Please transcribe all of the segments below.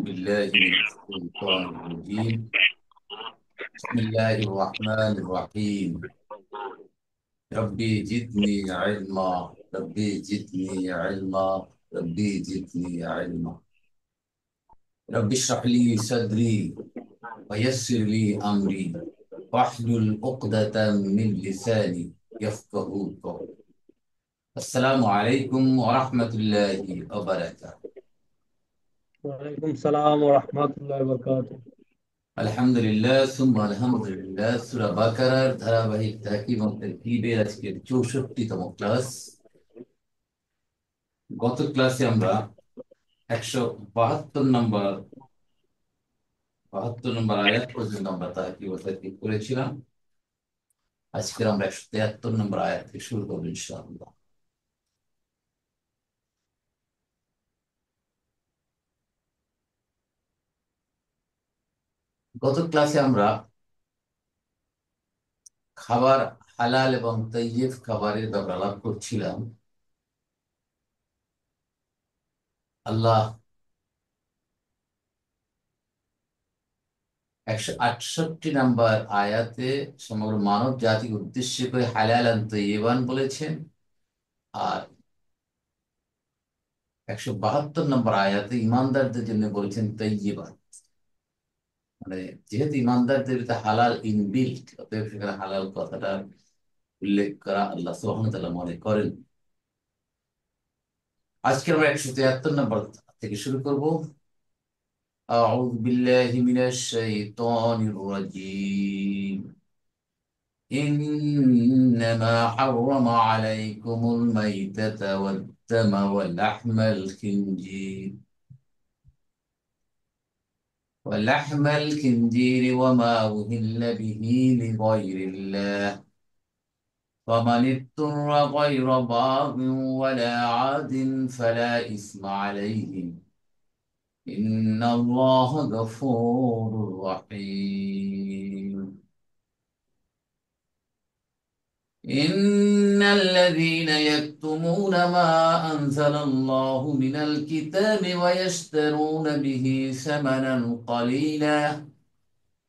بالله من الشيطان الرجيم. بسم الله الرحمن الرحيم. ربي زدني علما. ربي زدني علما. ربي زدني علما. ربي اشرح لي صدري ويسر لي أمري واحلل عقدة من لساني يفقه قولي. السلام عليكم ورحمة الله وبركاته. ওয়ালাইকুম সালাম ওয়া রাহমাতুল্লাহি ওয়া বারাকাতুহু। আলহামদুলিল্লাহ সুম্মা আলহামদুলিল্লাহ, সূরা বাকারার ধারাবাহিক তাকিব এবং তারকিবের আজকের 64তম ক্লাস। গত ক্লাসে আমরা 172 নম্বর আয়াত পর্যন্ত আমরা তাকিব ও তারকিব করেছিলাম। আজকে আমরা 173 নম্বর আয়াত থেকে শুরু করবো ইনশাআল্লাহ। গত ক্লাসে আমরা খাবার হালাল এবং তাইয়্যিব খাবারের ব্যাপারে আলাপ করছিলাম। আল্লাহ 168 নম্বর আয়াতে সমগ্র মানব জাতিকে উদ্দেশ্য করে হালাল আর তৈয়বান বলেছেন। আর 172 নম্বর আয়াতে ইমানদারদের জন্য বলেছেন তৈয়বান। মানে যেহেতু ইমানদারদের ভিতরে হালাল ইনবিল্ট, অতএব সেখানে হালাল কথাটা উল্লেখ করা আল্লাহ সুবহানাহু ওয়া তাআলা মনে করেন। আজকে আমরা 173 নম্বর থেকে শুরু করব। আউযু বিল্লাহি মিনাশ শাইতানির রাজীম। إنما حرم عليكم الميتة والدم ولحم الخنزير وما أهل به لغير الله، فمن اضطر غير باغ ولا عاد فلا إثم عليه، إن الله غفور رحيم. إن الذين يكتمون ما أنزل الله من الكتاب ويشترون به ثمنا قليلا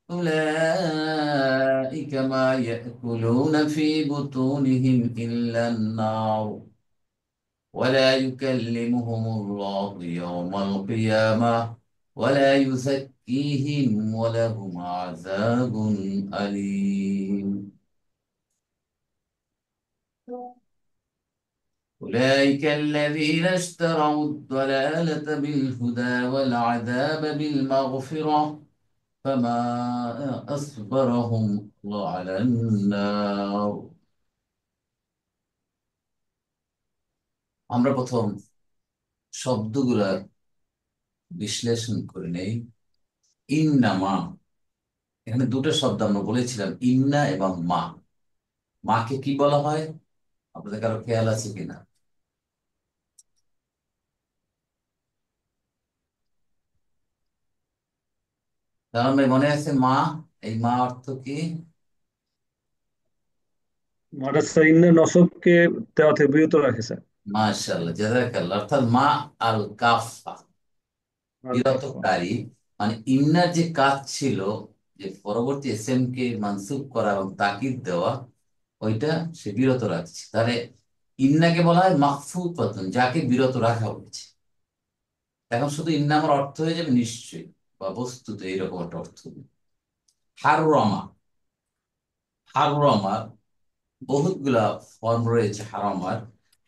أولئك ما يأكلون في بطونهم إلا النار ولا يكلمهم الله يوم القيامة ولا يزكيهم ولهم عذاب أليم. أولئك الذين اشتروا الضلالة بالهدى والعذاب بالمغفرة فما أصبرهم على النار. আমরা প্রথম শব্দগুলোর বিশ্লেষণ করে নেই। ইন্নামা, এখানে দুটো শব্দ আমরা বলেছিলাম, ইন্না এবং মা। মাকে কি বলা হয় আপনাদের কারো খেয়াল আছে কিনা? কারণ ভাই মনে আছে মা, এই মা অর্থ কি? মাদ্রাসা ইন্না নসবকে দেওয়া থেকে বিরত রাখেছে। মাশাআল্লাহ, জাযাকাল্লাহ। অর্থাৎ মা আল কাফা, আর কাফা। বিরতকারী। মানে ইন্নার যে কাজ ছিল, যে পরবর্তী এসএম কে মানসুব করা এবং তাকিদ দেওয়া, ওইটা সে বিরত রাখছে। তাহলে ইন্নাকে বলা হয় মাহফুফাতুন, যাকে বিরত রাখা হয়েছে। এখন শুধু ইন্না আমার অর্থ হয়ে যাবে নিশ্চয়ই বা বস্তুত এইরকম একটা অর্থ হবে। হাররামা, হাররামার বহুতগুলা ফর্ম রয়েছে হারামার।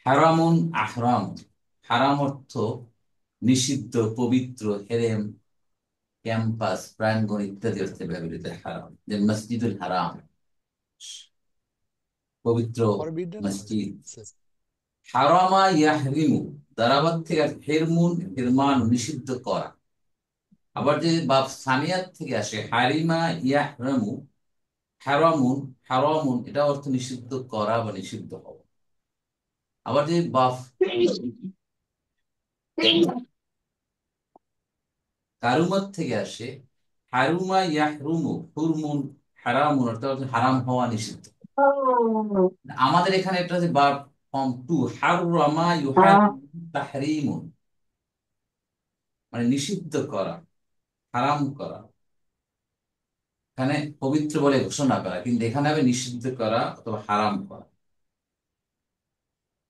হারামুন, আহরাম। হারাম অর্থ নিষিদ্ধ, পবিত্র, হেরেম, ক্যাম্পাস, প্রাঙ্গণ ইত্যাদি অর্থে ব্যবহৃত হারাম। যে মসজিদুল হারাম, পবিত্র মসজিদ। হারামা ইয়াহরিমু, দারাবাত থেকে হেরমুন, হিরমান, নিষিদ্ধ করা। আবার যে বাপ সানিয়াত থেকে আসে হারিমা ইয়াহরামু, হারামুন, হারামুন, এটা অর্থ নিষিদ্ধ করা বা নিষিদ্ধ হওয়া। আবার যে বাপ কারুমাত থেকে আসে হারুমা ইয়াহরুমু, হুরমুন, হারামুন, অর্থাৎ হারাম হওয়া, নিষিদ্ধ। আমাদের এখানে এটা হচ্ছে ভার্ব ফর্ম টু, হাররামা ইউহারিমু তাহরিমুন, মানে নিষিদ্ধ করা। হারাম করা, এখানে পবিত্র বলে ঘোষণা করা, কিন্তু এখানে হবে নিষিদ্ধ করা অথবা হারাম করা।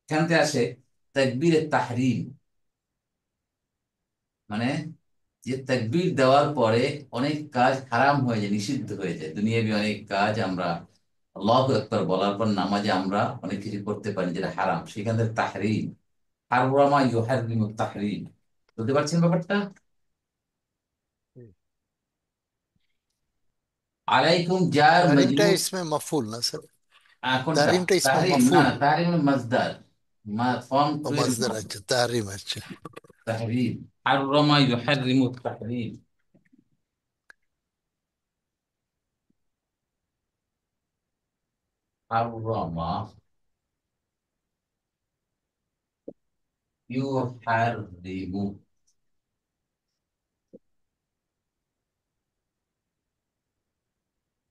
এখান থেকে আসে তাকবীরে তাহরিম, মানে যে তাকবীর দেওয়ার পরে অনেক কাজ হারাম হয়ে যায়, নিষিদ্ধ হয়ে যায়। দুনিয়াবি অনেক কাজ আমরা আল্লাহু আকবার বলার পর নামাজে আমরা অনেক কিছু করতে পারি যেটা হারাম, সেখান থেকে তাহরিম, হাররামা ইউহাররিমু তাহরিম। বুঝতে পারছেন ব্যাপারটা? আলাইকুম জার তাহরিমটা মজরুর। ইসমে মাফুল না স্যার? কোনটা? তাহরিমটা ইসমে তাহরিম না, মাফুল। না তাহরিম হলো মাজদার, ফর্ম ও টু এর মাজদার, মাধ্যমে। আচ্ছা তাহরিম, আচ্ছা। তাহরিম, হাররামা ইউহাররিমু তাহরিম। হাররামা ইউহাররিমু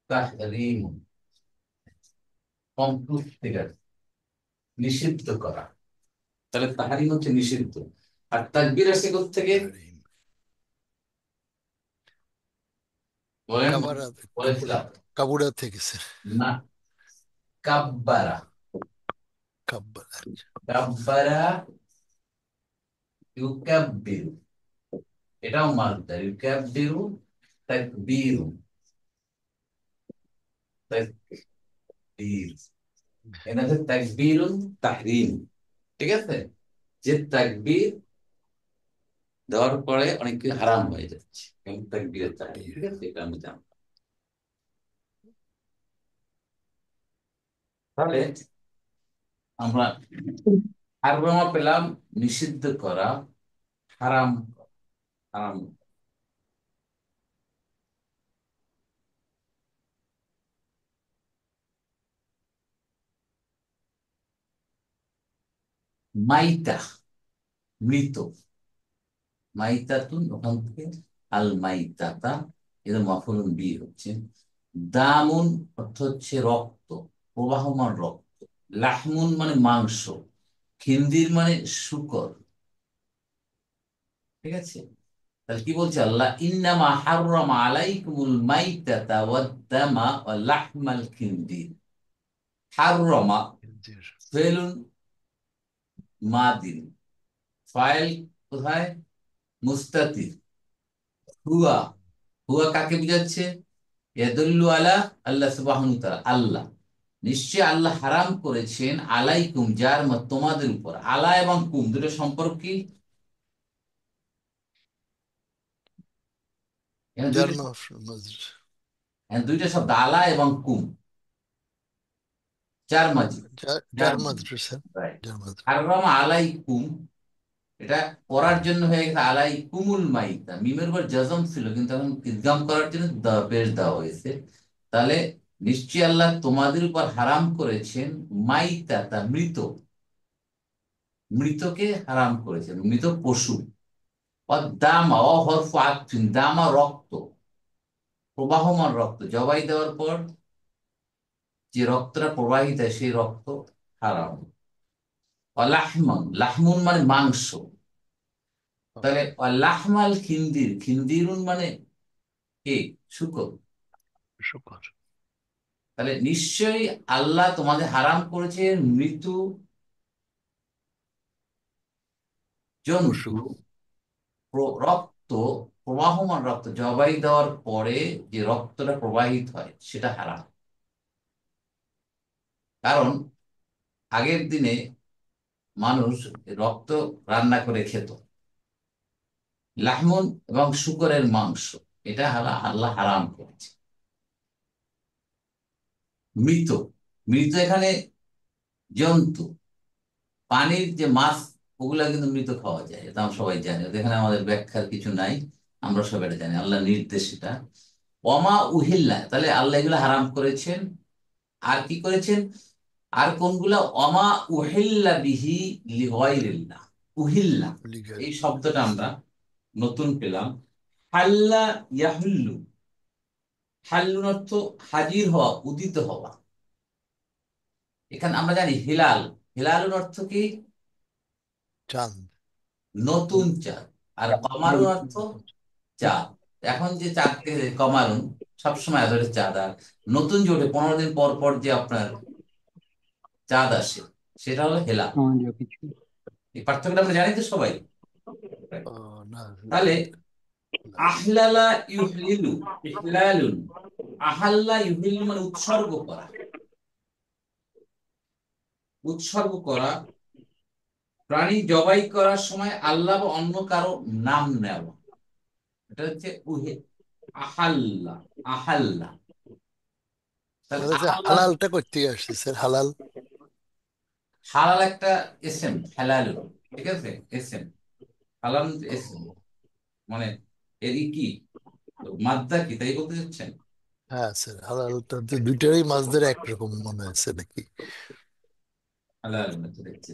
তাহরিম, ফর্ম টু থেকে আসছে, নিষিদ্ধ করা। তাহলে তাহরিম হচ্ছে নিষিদ্ধ। আর তাকবীর আসছে থেকে তাহরিম বলেন, কাবারা, কাবুরা, বলেছিলাম কাবুরা থেকে স্যার। না, কাব্বারা। কাব্বার, আচ্ছা। কাব্বারা ইউকাব্বিরু, এটাও মাসদার, ইউকাব্বিরু তাকবীরু, তাকবীর, এটা হচ্ছে তাকবীরুন তাহরিম। ঠিক আছে, যে তাকবীর দেওয়ার পরে অনেক কিছু হারাম হয়ে যাচ্ছে, এবং তাকবীরের তাহরিম। তাকবীর। ঠিক আছে, এটা আমি জানতাম। তাহলে আমরা হারবামা পেলাম, নিষিদ্ধ করা, হারাম, হারাম। মাইতা, মৃত। মাইতাতুন, ওখান থেকে আল মাইতাতা, এদের মাফুলুন বি হচ্ছে। দামুন অর্থ হচ্ছে রক্ত, প্রবাহমান রক্ত। লাহমুন মানে মাংস। খিনদির মানে শূকর। ঠিক আছে, তাহলে কি বলছে আল্লাহ? ইন্নামা হাররামা আলাইকুমুল মাইতাতা ওয়াদ দামা ওয়া লাহমাল খিনদির। হাররামা খিনজির। ফেলুন মাদিন, ফাইল কোথায়? মুস্তাতির। হুয়া, হুয়া কাকে বুঝাচ্ছে? ইয়াদুল্লু আলা আল্লাহ সুবহানাহু ওয়া তাআলা, আল্লাহ। নিশ্চয় আল্লাহ হারাম করেছেন আলাইকুম, যার মত তোমাদের উপর। আলা এবং কুম দুটো সম্পর্ক কি? এখানে যার দুইটা শব্দ, মাজদার। এখানে দুইটা শব্দ, আলা এবং কুম, যার মাঝে, যার যার মাঝে। মাজদার স্যার। রাইট। যার মাজদার। হারাম আলাইকুম, এটা পড়ার জন্য হয়ে গেছে আলাইকুমুল মাইতা, মিমের উপর জজম ছিল কিন্তু এখন ইদগাম করার জন্য পেশ দেওয়া হয়েছে। তাহলে নিশ্চয়ই আল্লাহ তোমাদের উপর হারাম করেছেন মাইতা, তা মৃত, মৃতকে হারাম করেছেন, মৃত পশু। দামা, অহরফ আতফিন, দামা রক্ত, প্রবাহমান রক্ত, জবাই দেওয়ার পর যে রক্তটা প্রবাহিত হয় সেই রক্ত হারাম। লাহমান, লাহমুন মানে মাংস। তাহলে লাহমাল খিনদির, খিনদিরুন মানে কে? শুকর। শুকর। তাহলে নিশ্চয়ই আল্লাহ তোমাদের হারাম করেছেন মৃত্যু পশু। জন্তু, রক্ত, প্রবাহমান রক্ত, জবাই দেওয়ার পরে যে রক্তটা প্রবাহিত হয় সেটা হারাম। কারণ আগের দিনে মানুষ রক্ত রান্না করে খেত, লাহমুন এবং শূকরের মাংস, এটা আল্লাহ হারাম করেছে। মৃত, মৃত এখানে জন্তু, পানির যে মাছ, ওগুলা কিন্তু মৃত খাওয়া যায়, এটা আমরা সবাই জানি, এখানে আমাদের ব্যাখ্যার কিছু নাই, আমরা সবাই এটা জানি, আল্লাহ নির্দেশ এটা। ওমা উহিল্লা, তাহলে আল্লাহ এগুলো হারাম করেছেন। আর কি করেছেন? আর কোনগুলা? ওমা উহিল্লা বিহি লিগাইরিল্লাহ। উহিল্লা, লিগার। এই শব্দটা আমরা নতুন পেলাম। হাল্লা ইয়াহুল্লু, হাল্লুর অর্থ হাজির হওয়া, উদিত হওয়া। এখানে আমরা জানি হিলাল, হিলালুর অর্থ কি? চাঁদ। নতুন চাঁদ। আর কমারুর অর্থ চাঁদ। এখন যে চাঁদকে কমারুন সবসময় ধরে চাঁদ, আর নতুন যে ওঠে 15 দিন পর পর যে আপনার চাঁদ আসে, সেটা হলো হেলাল। हाँ जो कुछ এই পার্থক্যটা আমরা জানি তো সবাই। না, তাহলে আহলালা ইউহলিলু, ইহলালুন, আহাল্লা ইউহলিলু মানে উৎসর্গ করা। উৎসর্গ করা, প্রাণী জবাই করার সময় আল্লাহ বা অন্য কারো নাম নেওয়া, এটা হচ্ছে আহাল্লা। আহাল্লা, তাহলে আমাদের কাছে আহাল্লা, হালালটা করতে আসছে স্যার, হালাল। হালাল একটা এসেম, হালালুন, ঠিক আছে, এসেম। হালাল এসেম মানে এরই কি মাদ্দা কি, তাই বলতে চাচ্ছেন? হ্যাঁ স্যার, হালালটা তো দুইটারই মাছ ধরে একরকম মনে হচ্ছে নাকি? হালাল দেখছি,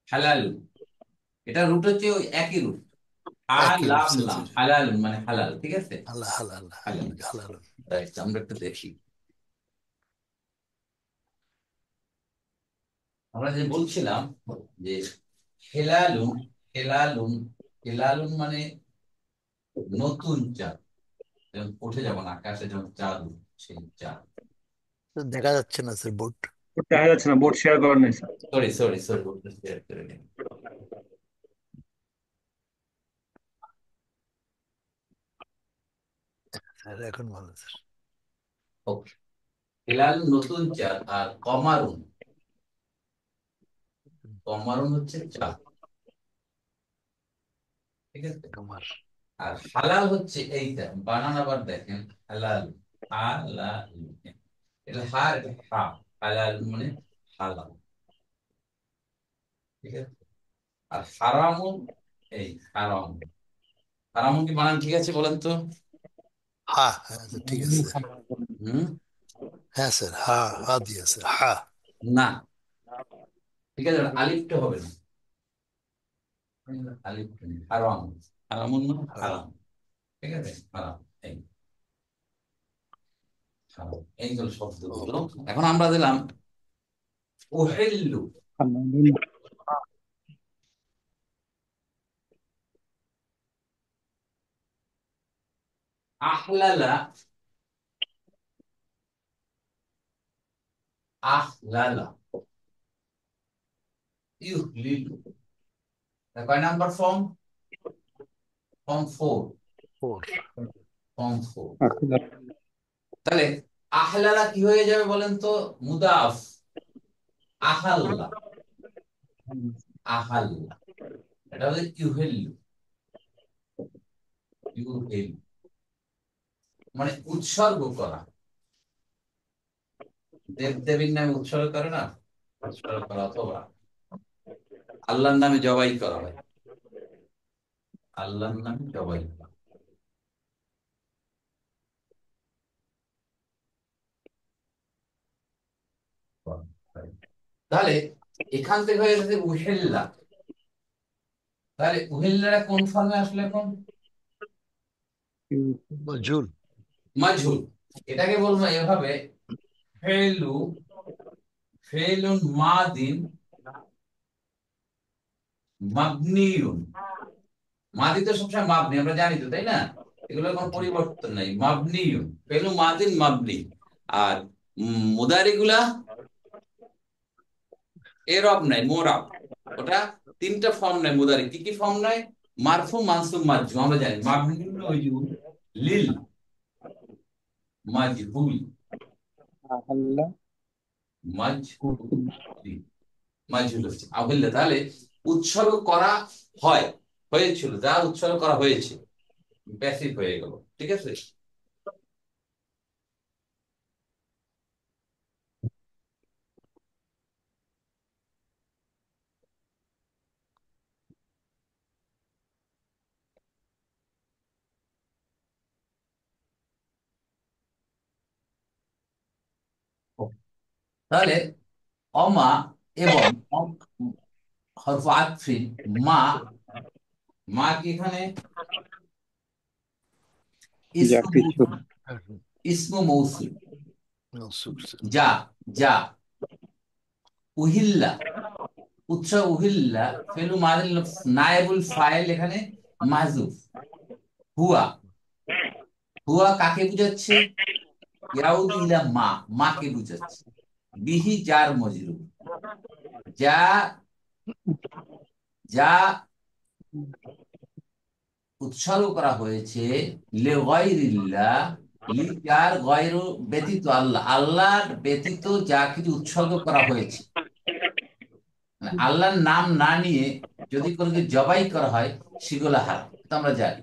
হালাল, এটা রুট হচ্ছে ওই একই রুট, একই লাম উঠছে লাম, স্যার। হালাল মানে হালাল, ঠিক আছে। হালাল হালাল হালাল, হালাল। রাইট, আমরা একটু দেখি। আমরা যে বলছিলাম যে হেলালুন, হেলালুন, হেলালুন মানে নতুন চাঁদ, যেমন উঠে যেমন আকাশে যেমন চাঁদ উঠে, সেই চাঁদ। দেখা যাচ্ছে না স্যার বোর্ড। দেখা যাচ্ছে না, বোর্ড শেয়ার করার নেই sir. Sorry sorry sorry, share করে নিন। স্যার এখন ভালো স্যার। ওকে, হেলাল নতুন চাঁদ, আর কমারুন, কমারুন হচ্ছে চাঁদ, ঠিক আছে। তোমার। আর হালাল হচ্ছে এইটা, বানান আবার দেখেন, হালাল, হালাল, এটা হার, এটা হা, হালাল মানে হালাল, ঠিক আছে। আর হারামুন, এই হারাম, হারামুন কি বানান ঠিক আছে বলেন তো? হ্যাঁ হ্যাঁ স্যার, ঠিক আছে স্যার। হুম, হ্যাঁ স্যার, হা হা দিয়ে স্যার, হা। না, ঠিক আছে, আলিফটা হবে না, আলিফটা নেই, হারাম, হারামুন মানে হারাম। হারাম, ঠিক আছে, হারাম, এই হারাম, এই হলো শব্দগুলো। ও, এখন আমরা দিলাম উহিল্লু, আহলালা, আহলালা, ইউহলিলু, কয় number form? Form 4, four. Form 4। তাহলে আহলালা কি হয়ে যাবে বলেন তো? মুদাফ, আহাল্লা, আহাল্লা, এটা হচ্ছে ইউহেল্লু, ইউহেল্লু মানে উৎসর্গ করা। দেব দেবীর নামে উৎসর্গ করে না, উৎসর্গ করা, অথবা আল্লাহর নামে জবাই করা হয়, আল্লাহর নামে জবাই করা হয়। তাহলে এখান থেকে হয়ে গেছে উহেল্লা। তাহলে উহেল্লাটা কোন ফর্মে আসলে এখন? ঝুল। মাজহুল। এটাকে বলবো এভাবে, ফেলু, ফেলুন মাদিন, মাবনিউন। মাদি তো সবসময় মাবনি, আমরা জানি তো, তাই না? এগুলো কোনো জি। পরিবর্তন নাই, মাবনিউন, ফেলু মাদিন মাবনি। আর মুদারি গুলা এরব নাই, মোরাব। ওটা তিনটা ফর্ম নাই মুদারি, কি কি ফর্ম নাই? মারফু, মানসুব, মাজজুম, আমরা জানি মাবনিউন লিল মাজহুল, মাজহুল, মাজহুল হচ্ছে আবিল্লা। তাহলে উৎসর্গ করা হয়, হয়েছিল, যা উৎসর্গ করা হয়েছে, প্যাসিভ হয়ে গেল, ঠিক আছে। তাহলে অমা এবং হরফ আতফিন, মা, মা কি এখানে যা ইসমু কিছু মৌসুল, ইসমু মৌসুল, মনসুব স্যার। যা, যা, উহিল্লা, উৎস, উহিল্লা ফেলু মাদিল নায়েবুল ফাইল এখানে মাহজুফ। হুয়া, হুয়া কাকে বুঝাচ্ছে? ইয়াউদু ইলা মা, মাকে বুঝাচ্ছে। বিহি জার মজরুর, যা যা উৎসর্গ করা হয়েছে লে গায়রিল্লাহ, লি যার গয়র ব্যতীত, আল্লাহ, আল্লাহর ব্যতীত যা কিছু উৎসর্গ করা হয়েছে, মানে আল্লাহর নাম না নিয়ে যদি কোনো কিছু জবাই করা হয় সেগুলো হারাম, এটা আমরা জানি।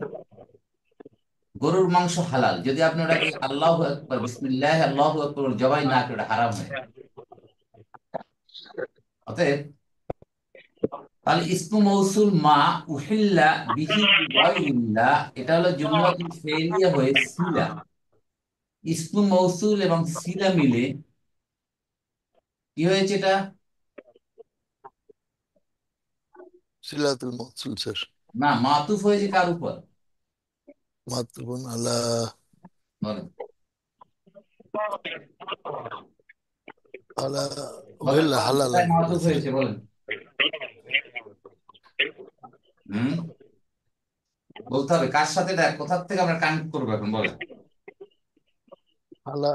গরুর মাংস হালাল, যদি আপনি ওটাকে আল্লাহু আকবার বিসমিল্লাহ আল্লাহু আকবার বলে জবাই না করে, ওটা হারাম হয়ে যায়। অতএব তাহলে ইসমু মৌসুল মা উহিল্লা বিহি লিগায়রিল্লাহ, এটা হলো জুমলাতুল ফেলিয়া হয়ে সিলা, ইসমু মৌসুল এবং সিলা মিলে কি হয়েছে এটা? সিলাতুল মৌসুল স্যার। না, মাতুফ হয়েছে কার উপর? মাতবুন আলা বলেন, আলা বলেন, ওহিল্লা বলেন, কোথায় হালালের উপরে মাতুফ স্যার। হয়েছে বলেন। হুম, বলতে হবে কার সাথে, এটা কোথার থেকে আমরা কানেক্ট করবো এখন বলেন।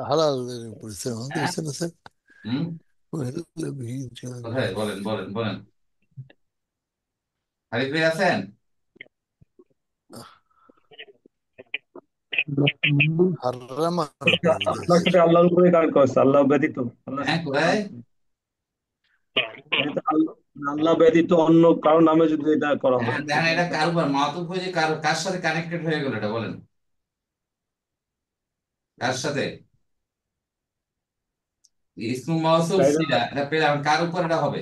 হালালের উপরে স্যার, আমাদের হ্যাঁ, আছে না স্যার? হুম, ওহিল্লা বিহি কোথায় বলেন, বলেন, বলেন। আরিফ ভাই আছেন? হারামার উপরে বোধ হয় আল্লাহর স্যার। সাথে আল্লাহর উপরে কানেক্ট করছে, আল্লাহ ব্যতীত আল্লাহর হ্যাঁ, সাথে কোথায়? কানেক্ট আল্লাহ ব্যতীত অন্য কারো নামে যদি এটা করা হ্যাঁ, হয় দেখেন এটা কার উপর মাতুফ হয়েছে, কার কার সাথে কানেক্টেড হয়ে গেল এটা বলেন, কার সাথে? ইসমু মাউসুল তাইলে সিলা, এটা পেলাম, কার উপর এটা হবে?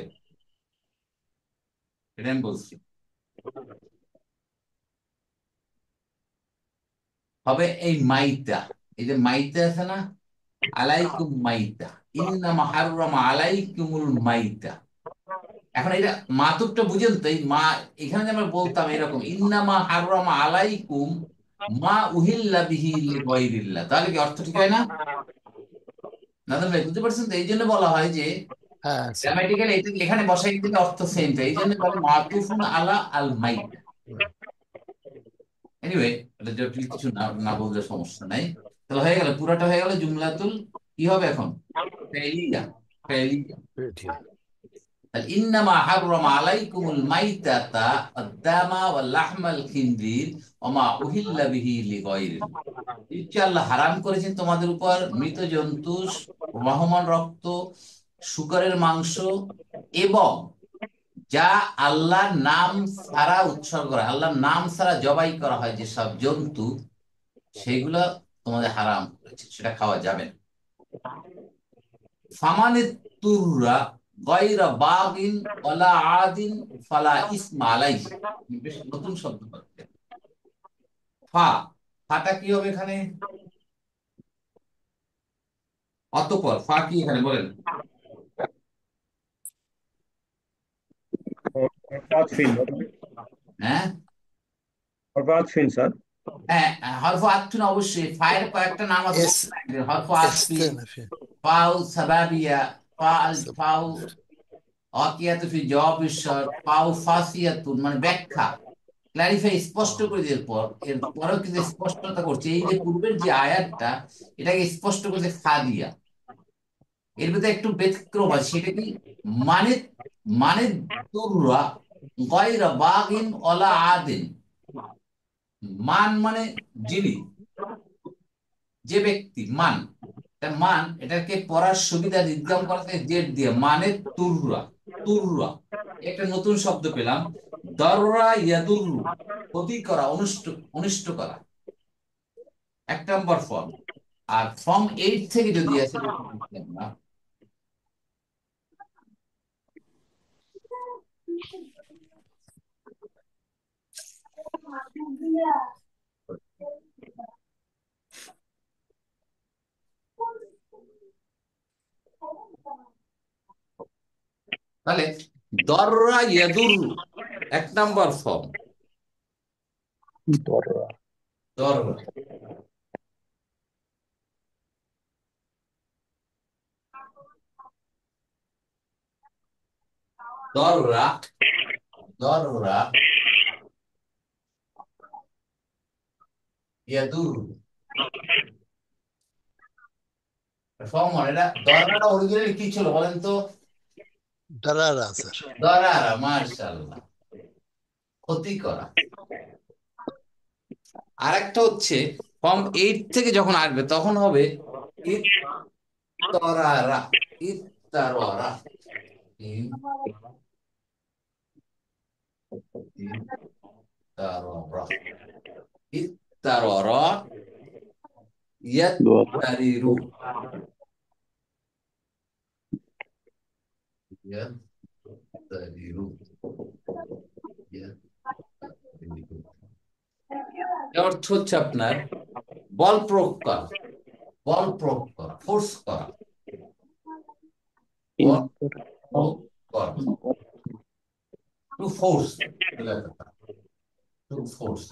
এটা আমি বলছি, হবে এই মাইতা। এই যে মাইতা আছে না, আলাইকুম মাইতা, ইন্নামা হাররামা আলাইকুমুল মাইতা। এখন এটা মাতুবটা বুঝেন তো, এই মা, এখানে যে আমরা বলতাম এরকম ইন্নামা হাররামা আলাইকুম মা উহিল্লা বিহি লিগায়রিল্লাহ, তাহলে কি অর্থ ঠিক হয় না? নাদন ভাই বুঝতে পারছেন তো? এই জন্য বলা হয় যে হ্যাঁ স্যার। গ্রামাটিক্যালি এটা এখানে বসাই দিলে অর্থ সেম, এই জন্য বলে মাতুফুন আলা আল মাইতা। এনিওয়ে, এটা জটিল কিছু না, না বললে সমস্যা নাই। তাহলে হয়ে গেল, পুরাটা হয়ে গেল জুমলাতুল, কি হবে এখন? ফেলিয়া, ফেলিয়া। পেটিয়া। তাহলে ইন্নামা হাররামা আলাইকুমুল মাইতাতা আদ-দামা ওয়াল লাহমাল খিনজির ওয়া মা উহিল্লা বিহি লিগায়রিল্লাহ। নিশ্চয় আল্লাহ হারাম করেছেন তোমাদের উপর মৃত জন্তু, বহমান রক্ত, শুকরের মাংস, এবং যা আল্লাহর নাম ছাড়া উৎসর্গ করা, আল্লাহর নাম ছাড়া জবাই করা হয় যেসব জন্তু, সেগুলো তোমাদের হারাম করেছে, সেটা খাওয়া যাবে না। ফামানিত তুররা গায়রা বাগিন ওয়ালা আদিন ফালা ইসমা আলাইহি। বেশ নতুন শব্দ পাচ্ছে। ফা, ফাটা কি হবে এখানে? অতঃপর, ফা কি এখানে বলেন? আতফিন, হ্যাঁ, আতফিন স্যার। হ্যাঁ, হরফ আতফিন অবশ্যই। ফায়ের কয়েকটা নাম আছে, এস বলুন না একদিন। হরফ আতফিন, এস্তেনাফি ফাউ সাবাবিয়া, ফা আল ফাউ সাবাবিয়া। ওয়াকিয়াতু ফি জওয়াবিশ শর্ত, ফাউ ফাসিয়াতুন মানে ব্যাখ্যা, ক্লারিফাই, স্পষ্ট করে দেওয়ার পর এর পরেও কিন্তু স্পষ্টতা করছে, এই যে পূর্বের যে আয়াতটা, এটাকে স্পষ্ট করছে ফা দিয়া। এর ভিতরে একটু ব্যতিক্রম আছে, সেটা কি? মানে, মানে তুররা গয়রা বাগিন ওয়ালা আদিন। মান মানে যিনি, যে ব্যক্তি, মান, এটা মান, এটাকে পড়ার সুবিধা নির্গম করাতে জেড দিয়ে, মানে তুররা, তুররা। একটা নতুন শব্দ পেলাম, দররা ইয়াদুররু, ক্ষতি করা, অনিষ্ট, অনিষ্ট করা। এক নম্বর ফর্ম। আর ফর্ম 8 থেকে যদি আসে, দেখি দেখি আমরা, তাহলে দররা ইয়াদুররু এক নম্বর ফর্ম, দররা। দররা, দররা, দররা ইয়াদুর ফর্ম এটা দরারা অরিজিনালি কি ছিল বলেন তো? দাঁড়ারা স্যার। দরারা, মাশাআল্লাহ, ক্ষতি করা। আর একটা হচ্ছে ফর্ম 8 থেকে যখন আসবে তখন হবে ইত্তরারা, ইত্তারারা, ইন ইত্তারারা, ইত্তারারা, ইয়াত্তারিরু, ইয়াত্তারিরু, ইয়াত্তারিরু। এর অর্থ হচ্ছে আপনার বল প্রয়োগ করা, বল প্রয়োগ করা, ফোর্স করা, বল প্রয়োগ করা, to force, to force,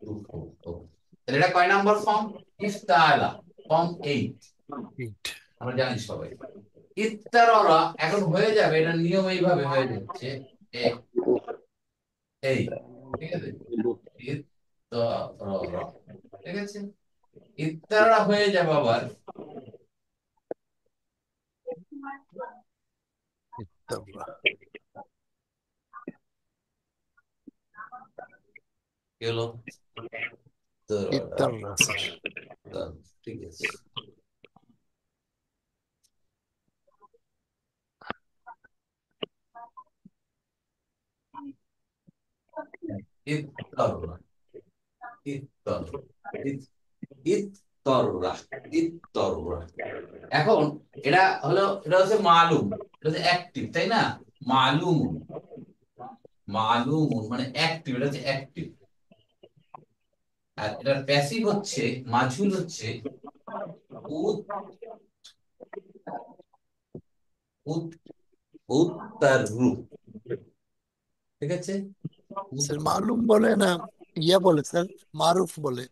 to force. এটা কয় নাম্বার ফর্ম? ইফতালা, ফর্ম 8, এইট। আমরা জানি সবাই। ইত্তাররা এখন হয়ে যাবে, এটা নিয়ম এইভাবে হয়ে যাচ্ছে, এই এই, ঠিক আছে, ইত্তাররা, ঠিক আছে, ইত্তাররা হয়ে যাবে আবার ইত্তাররা। কি হলো? ইত্তাররা, ইত্তাররা স্যার। ঠিক আছে। ইত্তাররা, ইত্তাররা, ইত্তররা, ইত্তররা। এখন এটা হলো, এটা হচ্ছে মালুম, এটা হচ্ছে অ্যাক্টিভ, তাই না? মালুম, মালুম মানে অ্যাক্টিভ, এটা হচ্ছে অ্যাক্টিভ। আর এটার প্যাসিভ হচ্ছে, মাঝুল হচ্ছে উত, উত, উত্তারু, ঠিক আছে। স্যার মালুম বলে না, ইয়া বলে স্যার, মারুফ বলে।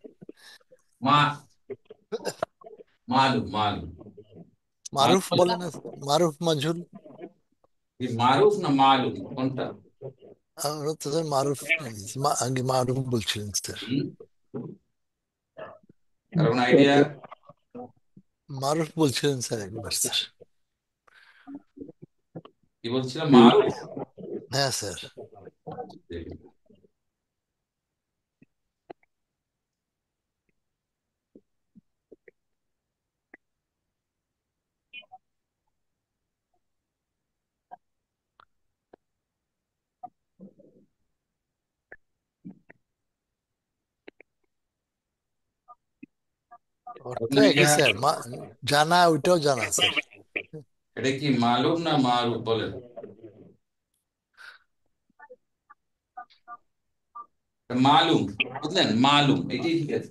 মা, মালুম, মালুম, মারুফ মালুম, বলে না মারুফ মাজহুল। মারুফ না মালুম কোনটা? আমরা তো স্যার মারুফ জানি, আগে মারুফ বলছিলেন স্যার। হুম? কারণ আইডিয়া? মারুফ বলছিলেন স্যার একবার স্যার। কি বলছিলাম, মারুফ? হ্যাঁ স্যার। অর্থ একই স্যার, জানা ওইটাও জানা স্যার। এটা কি মালুম না মারুফ বলেন? মালুম, বুঝলেন, মালুম এটাই ঠিক আছে,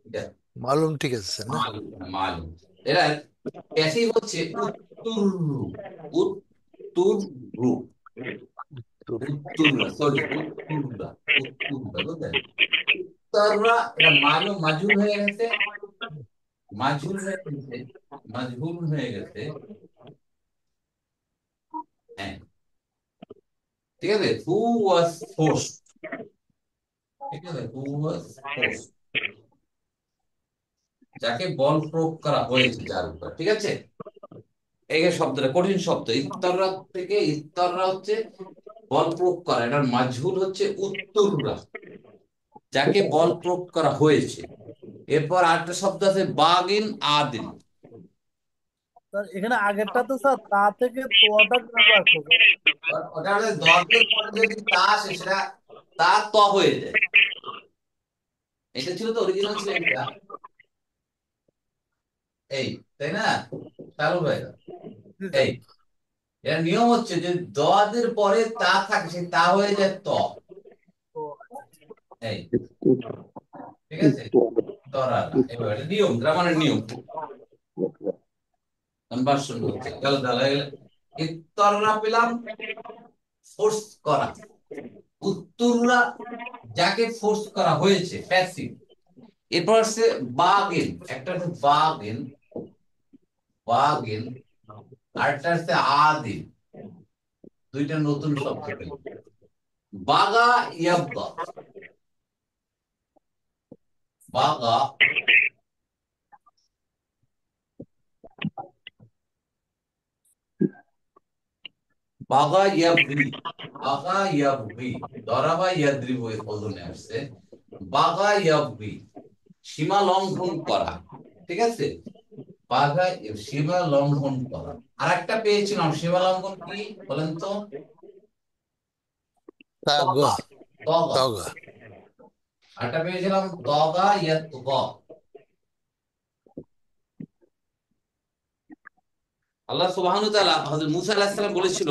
এটা মালুম ঠিক আছে স্যার না। মালুম, মালুম। এরা প্যাসিভ হচ্ছে উত্তুরু, উত্তুরু, তোর উত্তুররা, সরি, উত্তুররা, উত্তুররা, বুঝলেন? উত্তররা এটা মালুম মাজহুল হয়ে গেছে, মাজহুল হয়ে গেছে, মাজহুল হয়ে গেছে, হ্যাঁ, ঠিক আছে। হু ওয়াজ ফোর্সড, ঠিক আছে, হু ওয়াজ ফোর্সড, যাকে বল প্রয়োগ করা হয়েছে যার উপর, ঠিক আছে। এই যে শব্দটা কঠিন শব্দ, ইত্তররা থেকে ইত্তররা হচ্ছে বল প্রয়োগ করা, এটার মাজহুল হচ্ছে উত্তররা, যাকে বল প্রয়োগ করা হয়েছে। এরপর আরেকটা শব্দ আছে বাগিন আদিন। স্যার এখানে আগেরটা তো স্যার তা থেকে তোয়াটা কিভাবে আসলো স্যার? ওটা হচ্ছে দর্গের পরে যদি তা আসে সেটা তা ত হয়ে যায়। এটা ছিল তো অরিজিনাল ছিল এটা, এই, তাই না? চালু হয়ে গেল। জি স্যার। এই, এর নিয়ম হচ্ছে যে দদের পরে তা থাকে, সে তা হয়ে যায় ত, ও আচ্ছা আচ্ছা। এই, ঠিক আছে, তরা, এবার এটা নিয়ম, গ্রামারের নিয়ম, কনভার্সন হচ্ছে গেল, তাহলে ইত্তররা পেলাম ফোর্স করা, উত্তররা যাকে ফোর্স করা হয়েছে, প্যাসিভ। এরপর আসছে বাগিন, একটা হচ্ছে বাগিন, বাগিন, আরেকটা হচ্ছে আদিন, দুইটা নতুন শব্দ পেল। বাগা ইয়াবগা, বাগা, বাগা ইয়াবগি, বাগা ইয়াবগি, দরাবা ইয়াদ্রিবু এর ওজনে আসছে। বাগা ইয়াবগি, সীমা লঙ্ঘন করা, ঠিক আছে। বাঘা, সীমা লঙ্ঘন করা। আর একটা পেয়েছিলাম, সীমা লঙ্ঘন কি বলেন তো? তগা, তাগা। তগা। তগা। আরেকটা পেয়েছিলাম তগা ইয়া তুগা। আল্লাহ সুবহানাহু ওয়া তাআলা হযরত মূসা আলাইহিস সালাম বলেছিল,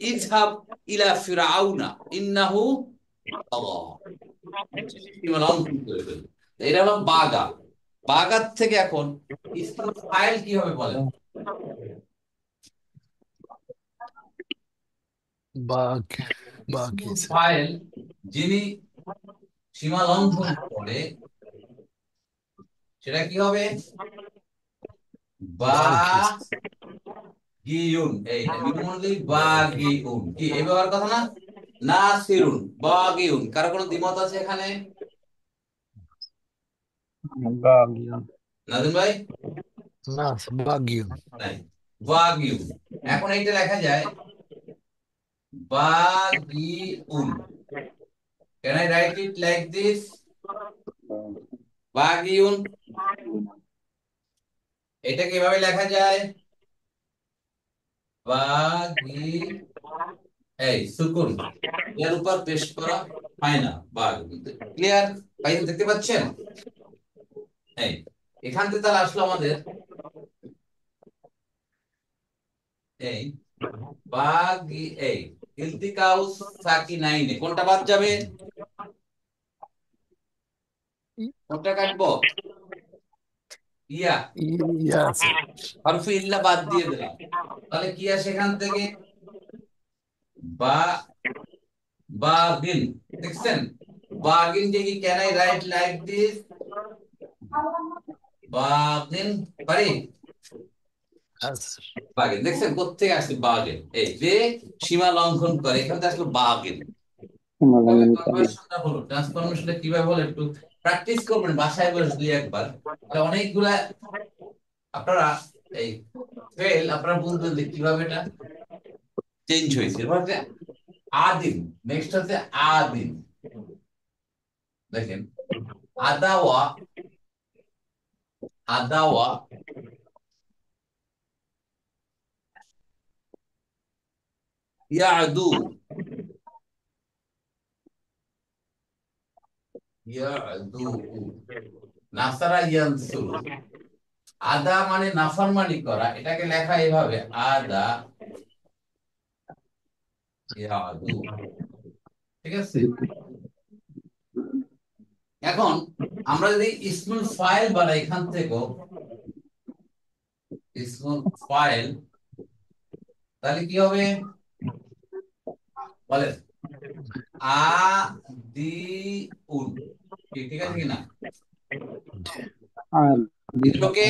ইযহাব ইলা ফিরআউনা ইন্নাহু তাগা, সীমা লঙ্ঘন করে ফেলল। এটা হলো বাগা। বাগার থেকে এখন ইসমুল ফাইল কি হবে বলেন? বাঘ। ইসমুল বাঘিছে। ফাইল যিনি সীমা লঙ্ঘন করে, সেটা কি হবে? বাঘিছে। বাগিউন। এই মিমুলি বাগিউন, কি এই ব্যাপার কথা না? নাসিরুন, বাগিউন। কারো কোনো দ্বিমত আছে এখানে? নাজিম ভাই? না, বাঘিউন। নাই। বাগিউন। এখন এইটা লেখা যায় বাগিউন। Can I write it like this? বাগিউন। এটা কিভাবে লেখা যায়? বাগি, এই সুকুন এর উপর পেশ করা হয় না, বাঘ। ক্লিয়ার ভাই, দেখতে পাচ্ছেন? এই এখান থেকে তাহলে আসলো আমাদের এই বাগি, এই ইলতিকাউস সাকিনাইনে কোনটা বাদ যাবে? কোনটা কাটবো? ইয়া, ইয়া আছে। হরফে ইল্লা বাদ দিয়ে দিলাম। তাহলে কি আসে এখান থেকে? বা, বাগিন। দেখছেন? বাগিন কে কি can I write like this? বাগিন পারি? আছে। বাগেন। দেখছেন কোত্থেকে আসছে? বাগেন। এই যে সীমা লঙ্ঘন করে, এখান থেকে আসলো বাগেন। কিভাবে কনভার্সনটা হলো, ট্রান্সফরমেশনটা কিভাবে হলো, একটু প্র্যাকটিস করবেন বাসায় বসে দুই একবার। এটা অনেকগুলা আপনারা এই ফেল আপনারা বুঝবেন যে কিভাবে এটা চেঞ্জ হয়েছে। এবার হচ্ছে আদিম, নেক্সট হচ্ছে আদিম। দেখেন, আদাওয়া, আদাওয়া, ইয়াদু, ইয়াদু, নাসারা ইয়ানসুরু। আদা মানে নাফরমানি করা, এটাকে লেখা এইভাবে আদা ইয়াদু, ঠিক আছে। এখন আমরা যদি ইসমুল ফাইল বানাই এখান থেকেও, ইসমুল ফাইল, তাহলে কি হবে বলেন? আ দি উন, কি ঠিক আছে কিনা? এগুলোকে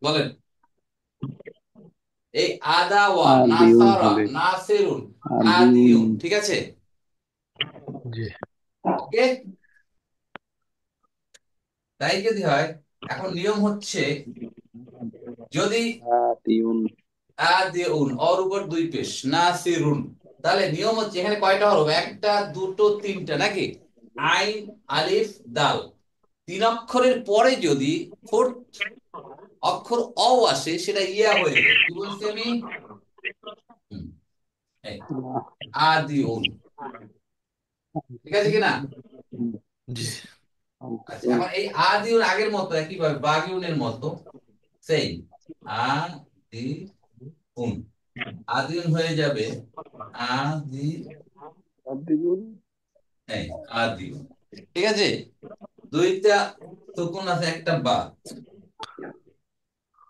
বলেন, এই আদাওয়া, নাসারা, নাসিরুন, আদিউন, ঠিক আছে। জি। ওকে, তাই যদি হয়, এখন নিয়ম হচ্ছে যদি আদিউন ওর উপর দুই পেশ নাসিরুন, তাহলে নিয়ম হচ্ছে এখানে কয়টা হরফ? একটা, দুটো, তিনটা, নাকি? আইন, আলিফ, দাল। তিন অক্ষরের পরে যদি ফোর্থ অক্ষর অ আসে, সেটা ইয়া হয়ে যায়। কি বলছি আমি? হুম, এই আদিউন, ঠিক আছে কিনা? জি। আচ্ছা, এখন এই আদিউন আগের মতো একইভাবে বাগিউনের মতো সেই আদিউন, আদিউন হয়ে যাবে আদি, এই আদিউন, ঠিক আছে। দুইটা সুকুন আছে, একটা বা,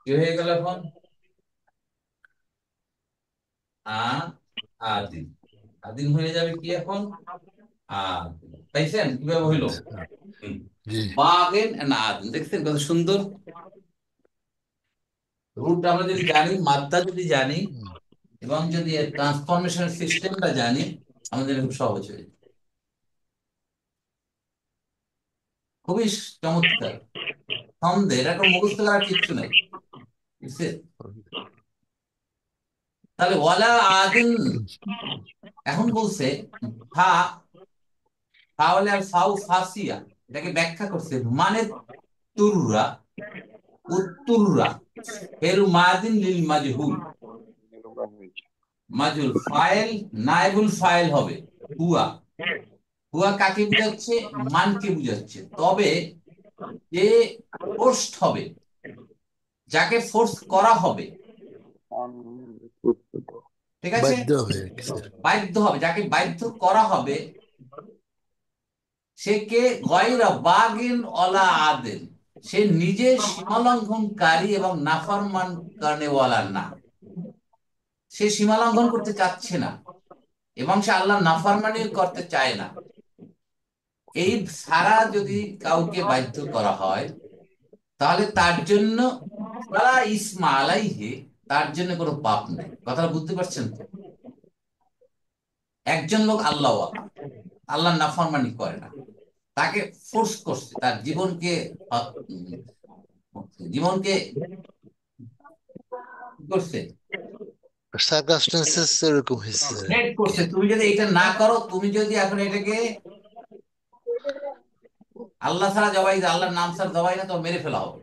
কি হয়ে গেল এখন? আ, আদিম। আদিম হয়ে যাবে কি এখন? আদিম। পাইছেন কিভাবে হইলো? হুম। জি। বাগেন না আদিম, দেখছেন কত সুন্দর? রুট আমরা যদি জানি, মাত্রা যদি জানি, হুম। এবং যদি এর ট্রান্সফরমেশন সিস্টেমটা জানি, আমাদের খুব সহজ হয়ে যায়। খুবই চমৎকার ছন্দে, এটা কোনো মুখস্থ করার কিচ্ছু নাই, বুঝছে? তাহলে ওয়ালা আদিন, এখন বলছে ফা, ফা হলে আর ফাউ ফাসিয়া, এটাকে ব্যাখ্যা করছে মানে তুররা, উত্তুররা, এর মাদিন লিল মাজহুল, মাজহুল ফাইল নাইবুল ফাইল হবে হুয়া। হুয়া কাকে বুঝাচ্ছে? মানকে বুঝাচ্ছে। তবে যে ফোর্সড হবে, যাকে ফোর্স করা হবে, ঠিক আছে, বাধ্য হবে আর কি স্যার। বাধ্য হবে, যাকে বাধ্য করা হবে, সে কে? গয়রা বাগিন অলা আদেন, সে নিজে সীমালঙ্ঘনকারী এবং নাফরমান কারণেওয়ালা না। সে সীমালঙ্ঘন করতে চাচ্ছে না এবং সে আল্লাহ নাফরমানি করতে চায় না। এই সারা যদি কাউকে বাধ্য করা হয়, তাহলে তার জন্য ফালা ইসমা আলাইহি, তার জন্য কোনো পাপ নেই। কথাটা বুঝতে পারছেন তো? একজন লোক আল্লাহ আল্লাহ নাফরমানি করে না, তাকে ফোর্স করছে, তার জীবনকে জীবনকে কি করছে? সার্কামস্টেন্সেস এরকম হয়েছে স্যার আর থ্রেট কি। করছে, তুমি যদি এটা না করো, তুমি যদি এখন এটাকে আল্লাহ ছাড়া জবাই দাও, আল্লাহর নাম ছাড়া জবাই না, তো মেরে ফেলা হবে।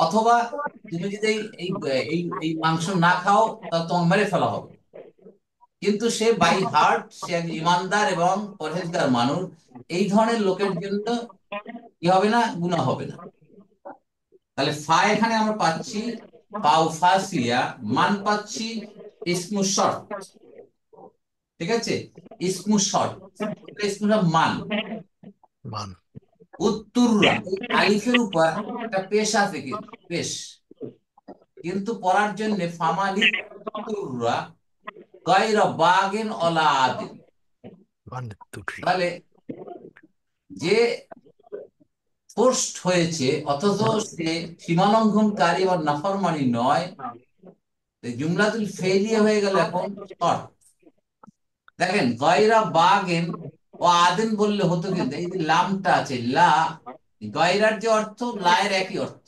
অথবা তুমি যদি এই এই এই মাংস না খাও, তাহলে তোমাকে মেরে ফেলা হবে। কিন্তু সে বাই হার্ট, সে একজন ইমানদার এবং পরহেজগার মানুষ, এই ধরনের লোকের জন্য কি হবে না? গুনাহ হবে না। তাহলে ফা এখানে আমরা পাচ্ছি পাউ ফাসিয়া, মান পাচ্ছি ইসমু শর্ত, ঠিক আছে, ইসমু শর্ত, এটা ইসমু শর্ত মান। মান। উত্তুররা, এই আলিফের উপর একটা পেশ আছে, কিন্তু পেশ, কিন্তু পড়ার জন্য ফামালি তুররা গায়রা বাগিন অলা আদিন। মানে দুটোই। তাহলে যে ফোর্সড হয়েছে অথচ সে সীমালঙ্ঘনকারী বা নাফরমানি নয়, এই জুমলাতুল ফেলিয়া হয়ে গেল এখন শর্ত। দেখেন গয়রা বাগেন ও আদিন বললে হতো, কিন্তু এই যে লামটা আছে লা, গয়রার যে অর্থ লায়ের একই অর্থ,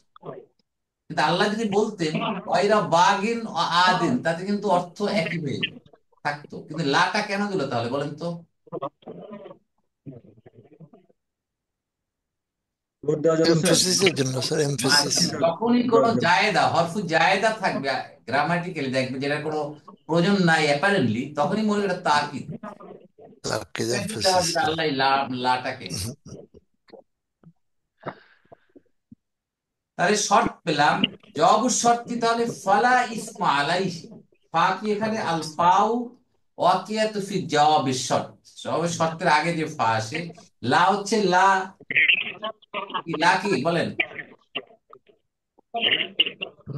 কিন্তু আল্লাহ যদি বলতেন গয়রা বাগিন ও আদিন, তাতে কিন্তু অর্থ একই হয়ে থাকতো। কিন্তু লাটা কেন দিল তাহলে বলেন তো? ভোট দেওয়ার জন্য স্যার। এমফেসিসের জন্য স্যার, এমফেসিস। যখনই কোনো জায়েদা হরফু জায়েদা থাকবে গ্রামাটিক্যালি, দেখবে যেটা কোনো প্রয়োজন নাই অ্যাপারেন্টলি, তখনই মনে এটা তাকিদ তাকিদ দিতে হবে এমফেসিস। যে আল্লাহ লাটাকে। তাহলে শর্ত পেলাম, জবাব শর্ত কি? তাহলে ফালা ইসমা আলাইহি, ফা কি এখানে? আল ফাউ ওয়াকিয়াতু ফি জওয়াবিশ শর্ত, জবাবের শর্তের আগে যে ফা আসে। লা হচ্ছে লা, কি লা কি বলেন?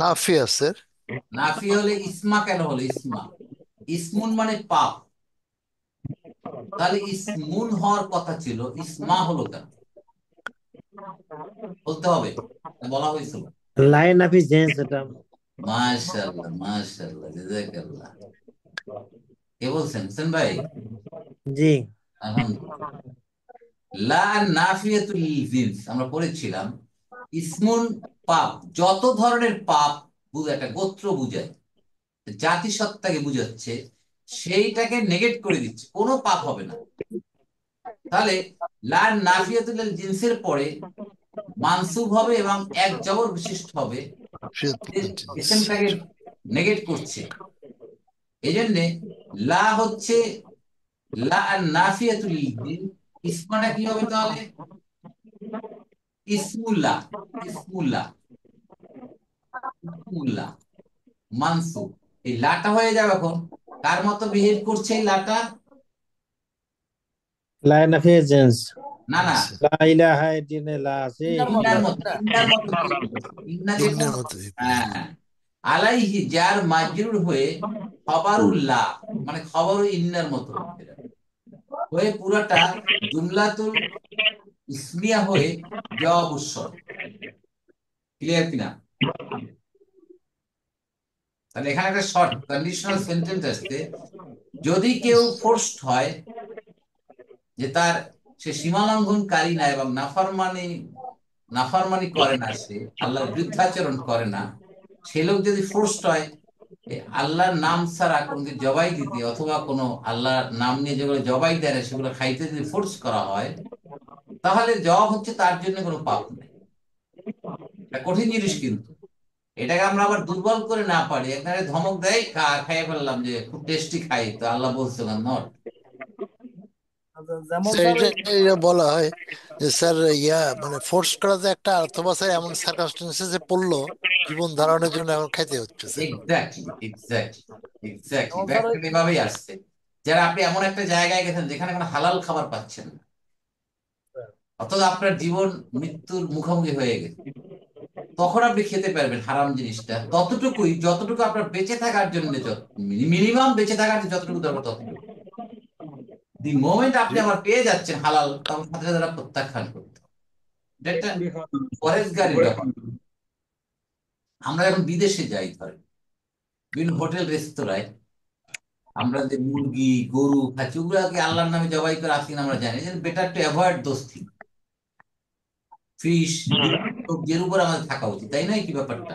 নাফিয়া স্যার। নাফি হলে ইসমা কেন হলো ইসমা? ইসমুন মানে পাপ, তাহলে ইসমুন হওয়ার কথা ছিল, ইসমা হলো কেন? বলতে হবে, বলা হয়েছিল। লাইন অফ জেন্স এটা। মাশাআল্লাহ মাশাআল্লাহ, জাযাকাল্লাহ। কে বলছেন? হোসেন ভাই? জি। আলহামদুলিল্লাহ। লা নাফিয়াতুল জিনস আমরা পড়েছিলাম, ইসমুন পাপ, যত ধরনের পাপ একটা গোত্র বুঝায়, জাতিসত্তাকে বুঝাচ্ছে, সেইটাকে নেগেট করে দিচ্ছে, কোনো পাপ হবে না। তাহলে লা নাফিয়াতুল জিনসের পরে মানসুব হবে এবং এক জবর বিশিষ্ট হবে, জিনিস। ইসেমটাকে নেগেট করছে। এই জন্যে লা হচ্ছে লা নাফিয়াতুল জিন, ইসমাটা কি হবে তাহলে? ইসমুল্লাহ, ইসমুল্লাহ, ইসমুল্লাহ মানসুব। এই লাটা হয়ে যাবে এখন কার মতো বিহেভ করছে এই লাটা? Line of gents. না না, লা ইলাহা ইল্লাল্লাহ, লা আছে ইন্নার মতো, ইন্নার ইল্লাল্লাহ। মতো, ইন্না। ইন্নার মতো behave করছে। ইন্না যেমন, ইন্নের মতো হ্যাঁ, আলাইহি যার মাজরুর হয়ে খবরুল্লাহ, মানে খবর ইন্নার মতো হয়ে পুরাটা জুমলাতুল ইসমিয়া হয়ে জবাব উৎসর। ক্লিয়ার কিনা? তাহলে এখানে একটা শর্ট, কন্ডিশনাল সেন্টেন্স আসছে, যদি কেউ ফোর্সড হয় যে সে সীমা লঙ্ঘনকারী না এবং নাফরমানি করে না, সে আল্লাহর বিরুদ্ধাচরণ করে না, সে লোক যদি ফোর্সড হয় আল্লাহর নাম ছাড়া কোনদিন জবাই দিতে, অথবা কোনো আল্লাহর নাম নিয়ে যেগুলো জবাই দেয় না সেগুলো খাইতে যদি ফোর্স করা হয়, তাহলে জবাব হচ্ছে তার জন্য কোনো পাপ নেই। এটা কঠিন জিনিস, কিন্তু এটাকে আমরা আবার দুর্বল করে না পারি, এখানে ধমক দেয় খাইয়ে ফেললাম যে খুব টেস্টি খাই, তো আল্লাহ বলছে না নট। আচ্ছা, যেমন স্যার স্যার এটা এটা বলা হয় যে স্যার মানে ফোর্স করা যে একটা, অথবা স্যার এমন সার্কামস্টেন্সেসে পড়লো জীবন ধারণের জন্য এখন খাইতে হচ্ছে স্যার। এক্স্যাক্টলি, এক্স্যাক্টলি, এক্স্যাক্টলি, যেমন স্যার ব্যাপারটা এভাবেই আসছে। যারা আপনি এমন একটা জায়গায় গেছেন যেখানে কোনো হালাল খাবার পাচ্ছেন না, অথবা আপনার জীবন মৃত্যুর মুখোমুখি হয়ে গেছে, তখন আপনি খেতে পারবেন হারাম জিনিসটা ততটুকুই যতটুকু আপনার বেঁচে থাকার জন্য, মিনিমাম বেঁচে থাকার জন্য যতটুকু দরকার ততটুকু। দি মোমেন্ট আপনি আবার পেয়ে যাচ্ছেন হালাল, তখন সাথে সাথে তারা প্রত্যাখ্যান করতে হবে। এটা একটা পুরি খাওয়া যাবে না। পরেজগারির দুপুরে ব্যাপার। আমরা যখন বিদেশে যাই, ধরেন বিভিন্ন হোটেল রেস্তোরাঁয়, আমরা যে মুরগি গরু খাচ্ছি ওগুলাকে আল্লাহর নামে জবাই করে আসি, আমরা জানি যে better to avoid those thing. Fish, সবজির উপর আমাদের থাকা উচিত, তাই নয় কি ব্যাপারটা?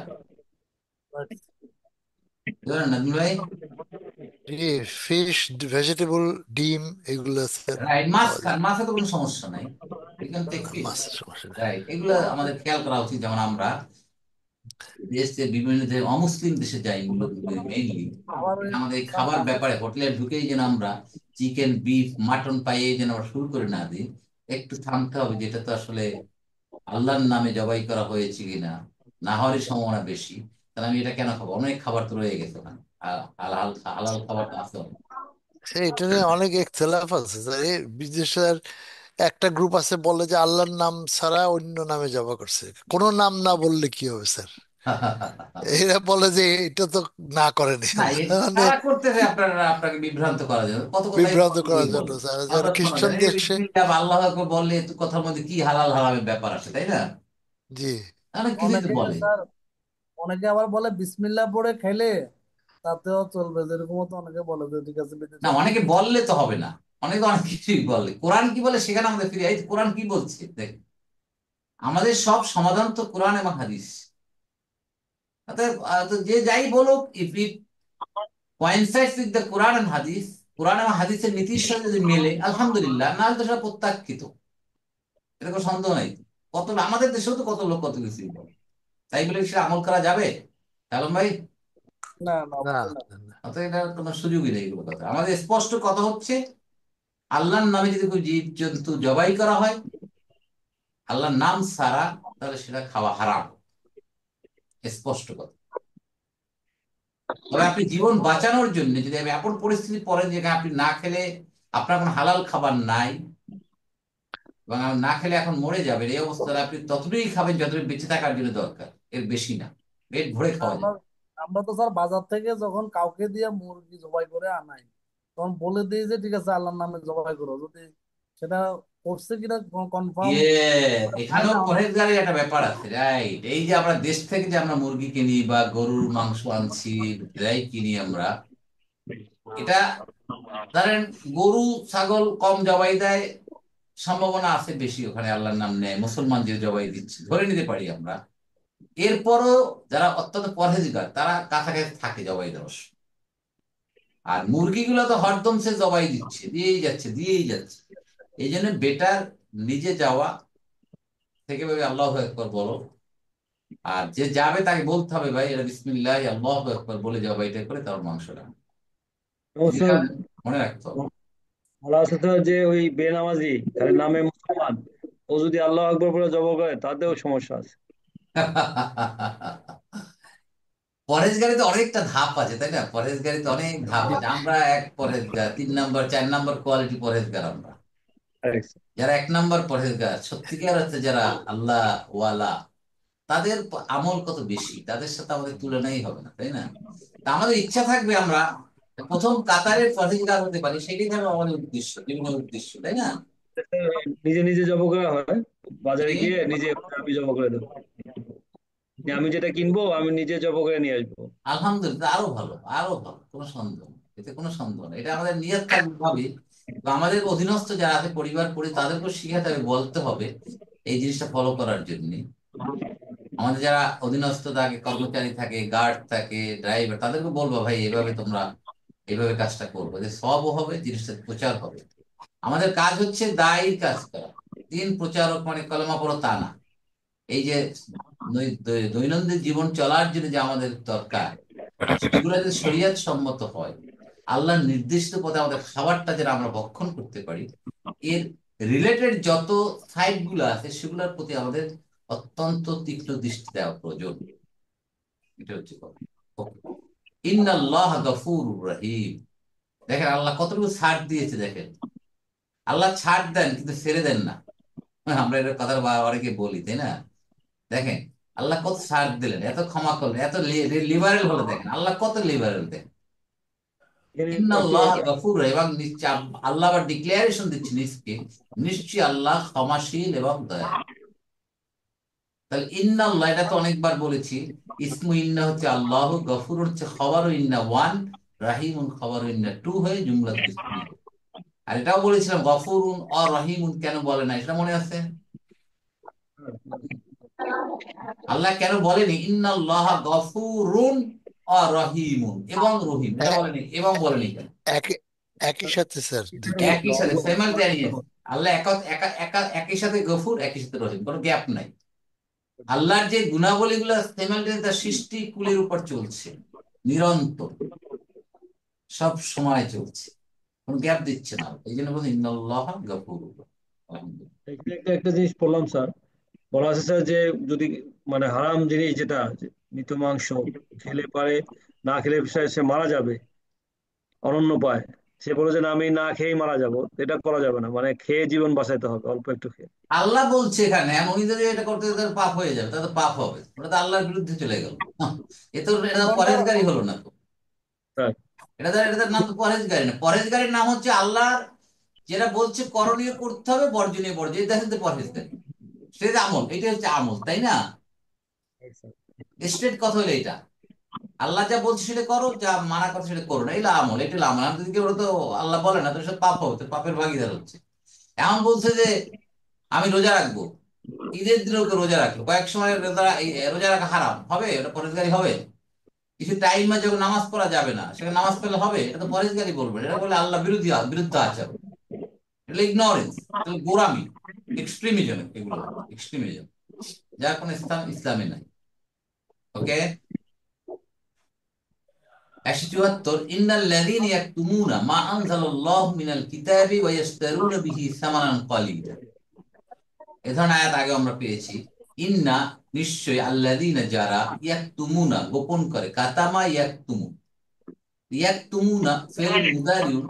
বুঝলেন না দুলা ভাই? ফিশ, ভেজিটেবল, ডিম, এগুলো স্যার রাইট, মাছ খাওয়া খান, যায়। মাছে তো কোনো সমস্যা নাই, ইউ ক্যান টেক না, ফিশ। মাছের সমস্যা নেই। রাইট, এগুলো আমাদের খেয়াল করা উচিত। যেমন আমরা দেশে বিভিন্ন যে অমুসলিম দেশে যাই মেইনলি, আবার ওই আমাদের এই স্যার খাবার মাছের ব্যাপারে হোটেলে ঢুকেই যেন আমরা চিকেন বিফ মাটন পাইয়ে যেন আমরা শুরু করে না দিই, একটু থামতে হবে, যেটা তো আসলে আল্লাহর নামে জবাই করা হয়েছে কিনা, না হওয়ারই সম্ভাবনা বেশি। তাহলে আমি এটা কেন খাবো? অনেক খাবার তো রয়ে গেছে ওখানে, হালাল হালাল খাবার তো আছে অনেক। এটা নিয়ে অনেক এখতলাফ আছে স্যার। এই বিদেশের একটা গ্রুপ আছে বলে যে আল্লাহর নাম ছাড়া অন্য নামে জবা করছে, কোনো নাম না বললে কি হবে স্যার? এরা বলে যে এটা তো না করেনি না, আল্লাহ, মানে তারা করতেছে আপনাকে বিভ্রান্ত করার জন্য, কত কথাই বিভ্রান্ত করার জন্য বলে। স্যার। যারা অর্থাৎ শোনা খ্রিস্টান যায় এই দেশে, বিসমিল্লাহ বা আল্লাহু আকবার বললে তো কথার মধ্যে কি হালাল হারামের ব্যাপার আছে, তাই না? জি, অনেক কিছুই তো অনেকে বলে। স্যার, অনেকে আবার বলে বিসমিল্লাহ পড়ে খেলে তাতেও চলবে, যেরকম তো অনেকে বলে যে ঠিক আছে না, বিদেশে অনেকে বললে তো হবে না, অনেকে অনেক কিছুই বলে। কোরআন কি বলে সেখানে আমাদের ফিরে এই কোরআন কি বলছে দেখ, আমাদের সব সমাধান তো কোরআন এবং হাদিস। অতএব তো যে যাই বলুক, if it coincides with the Quran and Hadith, কোরআন এবং হাদিসের নীতির সাথে যদি মেলে আলহামদুলিল্লাহ, না হলে তো সেটা প্রত্যাখ্যিত, এটা কোনো সন্দেহ নাই। আমাদের দেশেও তো কত লোক কত কিছুই বলে, তাই বলে সেটা আমল করা যাবে কারণ ভাই? না না না অবশ্যই না। না, না। অতএব এটা কোনো সুযোগই নেই। এগুলো কথা আমাদের স্পষ্ট কথা হচ্ছে, আল্লাহর নামে যদি কোনো জীব জন্তু জবাই করা হয় আল্লাহর নাম ছাড়া, তাহলে সেটা খাওয়া হারাম, স্পষ্ট কথা। তবে আপনি জীবন বাঁচানোর জন্য যদি আপনি এমন পরিস্থিতি পড়েন যেখানে আপনি না খেলে আপনার কোনো হালাল খাবার নাই, এবং আপনি না খেলে এখন মরে যাবেন, এই অবস্থায় আপনি ততটুকুই খাবেন যতটুকু বেঁচে থাকার জন্য দরকার, এর বেশি না। পেট ভরে খাওয়া আমরা যাবে। আমরা তো স্যার বাজার থেকে যখন কাউকে দিয়ে মুরগি জবাই করে আনাই, তখন বলে দিই যে ঠিক আছে আল্লাহর নামে জবাই করো, যদি সেটা করছে কিনা কনফার্ম ইয়ে, হয় এখানেও না অনেক। পরহেজগারের একটা ব্যাপার আছে, রাইট? এই যে আমরা দেশ থেকে যে আমরা মুরগি কিনি বা গরুর মাংস আনছি, যাই কিনি আমরা, এটা ধরেন গরু ছাগল কম জবাই দেয়, সম্ভাবনা আছে বেশি, ওখানে আল্লাহর নাম নেয়, মুসলমান যে জবাই দিচ্ছে ধরে নিতে পারি আমরা। এরপরও যারা অত্যন্ত পরহেজগার তারা কাছাকাছি থাকে জবাই দেওয়ার সময়। আর মুরগিগুলো তো হরদম সে জবাই দিচ্ছে, দিয়েই যাচ্ছে দিয়েই যাচ্ছে। এই জন্য বেটার নিজে যাওয়া থেকে ভাবে আল্লাহু আকবার বলো, আর যে যাবে তাকে বলতে হবে ভাই এটা বিসমিল্লাহ আল্লাহু আকবার বলে জবাইটা করে তার মাংসটা, এই অবশ্য জিনিসটা মনে রাখতে হবে। ভালো আছে তো যে ওই বেনামাজি খালি নামে মুসলমান, ও যদি আল্লাহ আকবর বলে জবাব করে তাতেও সমস্যা আছে। পরেশগারিতে অনেকটা ধাপ আছে, তাই না? পরেশগারিতে অনেক ধাপ আছে। আমরা এক পরেশগার, 3 নম্বর 4 নম্বর কোয়ালিটি পরেশগার আমরা। যারা 1 নম্বর পরেশগার সত্যিকার হচ্ছে, যারা আল্লাহ ওয়ালা, তাদের আমল কত বেশি, তাদের সাথে আমাদের তুলনাই হবে না, তাই না? তা আমাদের ইচ্ছা থাকবে আমরা প্রথম কাতারের পরেশগার হতে পারি, সেটাই থাকবে আমাদের উদ্দেশ্য, জীবনের উদ্দেশ্য, তাই না? নিজে নিজে জব করা হয়, বাজারে গিয়ে নিজে আমি জব করে দেবো, যে আমি যেটা কিনবো আমি নিজে জব করে নিয়ে আসবো। আলহামদুলিল্লাহ, আরো ভালো, আরো ভালো, কোনো সন্দেহ নেই, এতে কোনো সন্দেহ নেই। এটা আমাদের নিয়ত থাকবে ভাবি তো আমাদের অধীনস্থ যারা আছে পরিবার তাদেরকেও শিখাতে হবে, বলতে হবে এই জিনিসটা ফলো করার জন্য। আমাদের যারা অধীনস্থ থাকে, কর্মচারী থাকে, গার্ড থাকে, ড্রাইভার, তাদেরকে বলবো ভাই এভাবে তোমরা এইভাবে কাজটা করবো, যে সবও হবে, জিনিসটা প্রচার হবে। আমাদের কাজ হচ্ছে দায়ীর কাজ করা। দিন প্রচারক মানে কলেমা পড়ো তা না। এই যে দৈনন্দিন জীবন চলার জন্য যে আমাদের দরকার, সেগুলো যদি শরীয়ত সম্মত হয়, আল্লাহর নির্দিষ্ট পথে আমাদের খাবারটা যেন আমরা ভক্ষণ করতে পারি, এর রিলেটেড যত সাইড গুলো আছে সেগুলোর প্রতি আমাদের অত্যন্ত তীক্ষ্ণ দৃষ্টি দেওয়া প্রয়োজন। এটা হচ্ছে কথা। ইন্নাল্লাহ গফুরুর রহিম। দেখেন আল্লাহ কতটুকু ছাড় দিয়েছে, দেখেন আল্লাহ ছাড় দেন কিন্তু ছেড়ে দেন না। আমরা এটা কথা অনেকে বলি, তাই না? দেখেন আল্লাহ কত ছাড় দিলেন, এত ক্ষমা করলেন, এত লিবারেল হলে, দেখেন আল্লাহ কত লিবারেল দেন। এখানে একটু ইন্নাল্লাহ গফুর, এবং নিশ্চয় আল্লাহ আবার ডিক্লারেশন দিচ্ছে নিজকে, নিশ্চয়ই আল্লাহ ক্ষমাশীল এবং দয়ালু। তাহলে ইন্নাল্লাহ এটা তো অনেকবার বলেছি। ইসমু ইন্না হচ্ছে আল্লাহ, গফুর হচ্ছে খবর ইন্না ওয়ান, রাহিমুন খবর ইন্না টু হয়ে জুমলাতুল ইসমিয়া। আর এটাও বলেছিলাম গফুরুন অ রহিমুন কেন বলে না, এটা মনে আছে? আল্লাহ কেন বলেনি ইন্নাল্লাহ গফুরুন অ রহিমুন এবং রহিম, এটা এ- বলেনি, এবং বলেনি কেন? একই একই সাথে স্যার দুইটা। একই সাথে সাইমালটেনিয়াস। আল্লাহ একা একা একা একই সাথে গফুর, একই সাথে রহিম, কোনো গ্যাপ নাই। আল্লাহর যে গুণাবলীগুলো সাইমালটেনিয়াস, তার সৃষ্টি কুলের উপর চলছে নিরন্তর, সব সময় চলছে, কোনো গ্যাপ দিচ্ছে না। এই জন্য বলছি ইন্নাল্লাহ গফুর। আলহামদুলিল্লাহ। এখানে একটা একটা জিনিস পড়লাম স্যার, বলা আছে স্যার যে যদি মানে হারাম জিনিস যেটা যে মৃত মাংস খেলে পারে, না খেলে সে মারা যাবে, অনন্য পায়, সে বলে যে না, আমি না খেয়েই মারা যাব, এটা করা যাবে না, মানে খেয়ে জীবন বাঁচাইতে হবে, অল্প একটু খেয়ে। আল্লাহ বলছে এখানে, উনি যদি এটা করতে তাহলে পাপ হয়ে যাবে, তাহলে তো পাপ হবে, ওটা তো আল্লাহর বিরুদ্ধে চলে গেল। এটা তো কোনটা পরহেজগারি হলো না তো। তাই এটার নাম তো পরহেজগারি না। পরহেজগারির নাম হচ্ছে আল্লাহর যেটা বলছে করণীয় করতে হবে, বর্জনীয় বর্জন, এটা হচ্ছে পরহেজগারি। সেটা আমল, এটা হচ্ছে আমল, তাই না? স্ট্রেট কথা হলো এটা। আল্লাহ যা বলছে সেটা করো, যা মানা করছে সেটা করো না, এটা আমল, এটা হলো আমল। আর যদি কেউ ওটা তো আল্লাহ বলে না, তো সব পাপ হবে, তো পাপের ভাগিদার হচ্ছে। এমন বলছে যে আমি রোজা রাখবো, ঈদের দিনেও কেউ রোজা রাখলো, কয়েক সময় রোজা রাখা হারাম হবে, ওটা পরহেজগারি হবে? কিছু টাইমে যখন নামাজ পড়া যাবে না, সেখানে নামাজ পড়লে হবে, এটা তো পরহেজগারি বলবে, এটা বলে আল্লাহ বিরুদ্ধ আচরণ, এটা ইগনোরেন্স, এটা গোঁড়ামি, এক্সট্রিমিজম, এগুলো এক্সট্রিমিজম, যার কোনো স্থান ইসলামে নাই। ওকে। 174, ইন্নাল্লাযীনা ইয়াকতুমুনা মা আনজালাল্লাহু মিনাল কিতাবি ওয়া ইয়াশতারুনা বিহি সামানান কালীলা। এ ধরনের আয়াত আগে আমরা পেয়েছি। ইন্না, নিশ্চয়, আল্লাযীনা, যারা, ইয়াকতুমুনা, গোপন করে, কাতামা ইয়াকতুমু, ইয়াকতুমুনা ফেল মুদারিউন,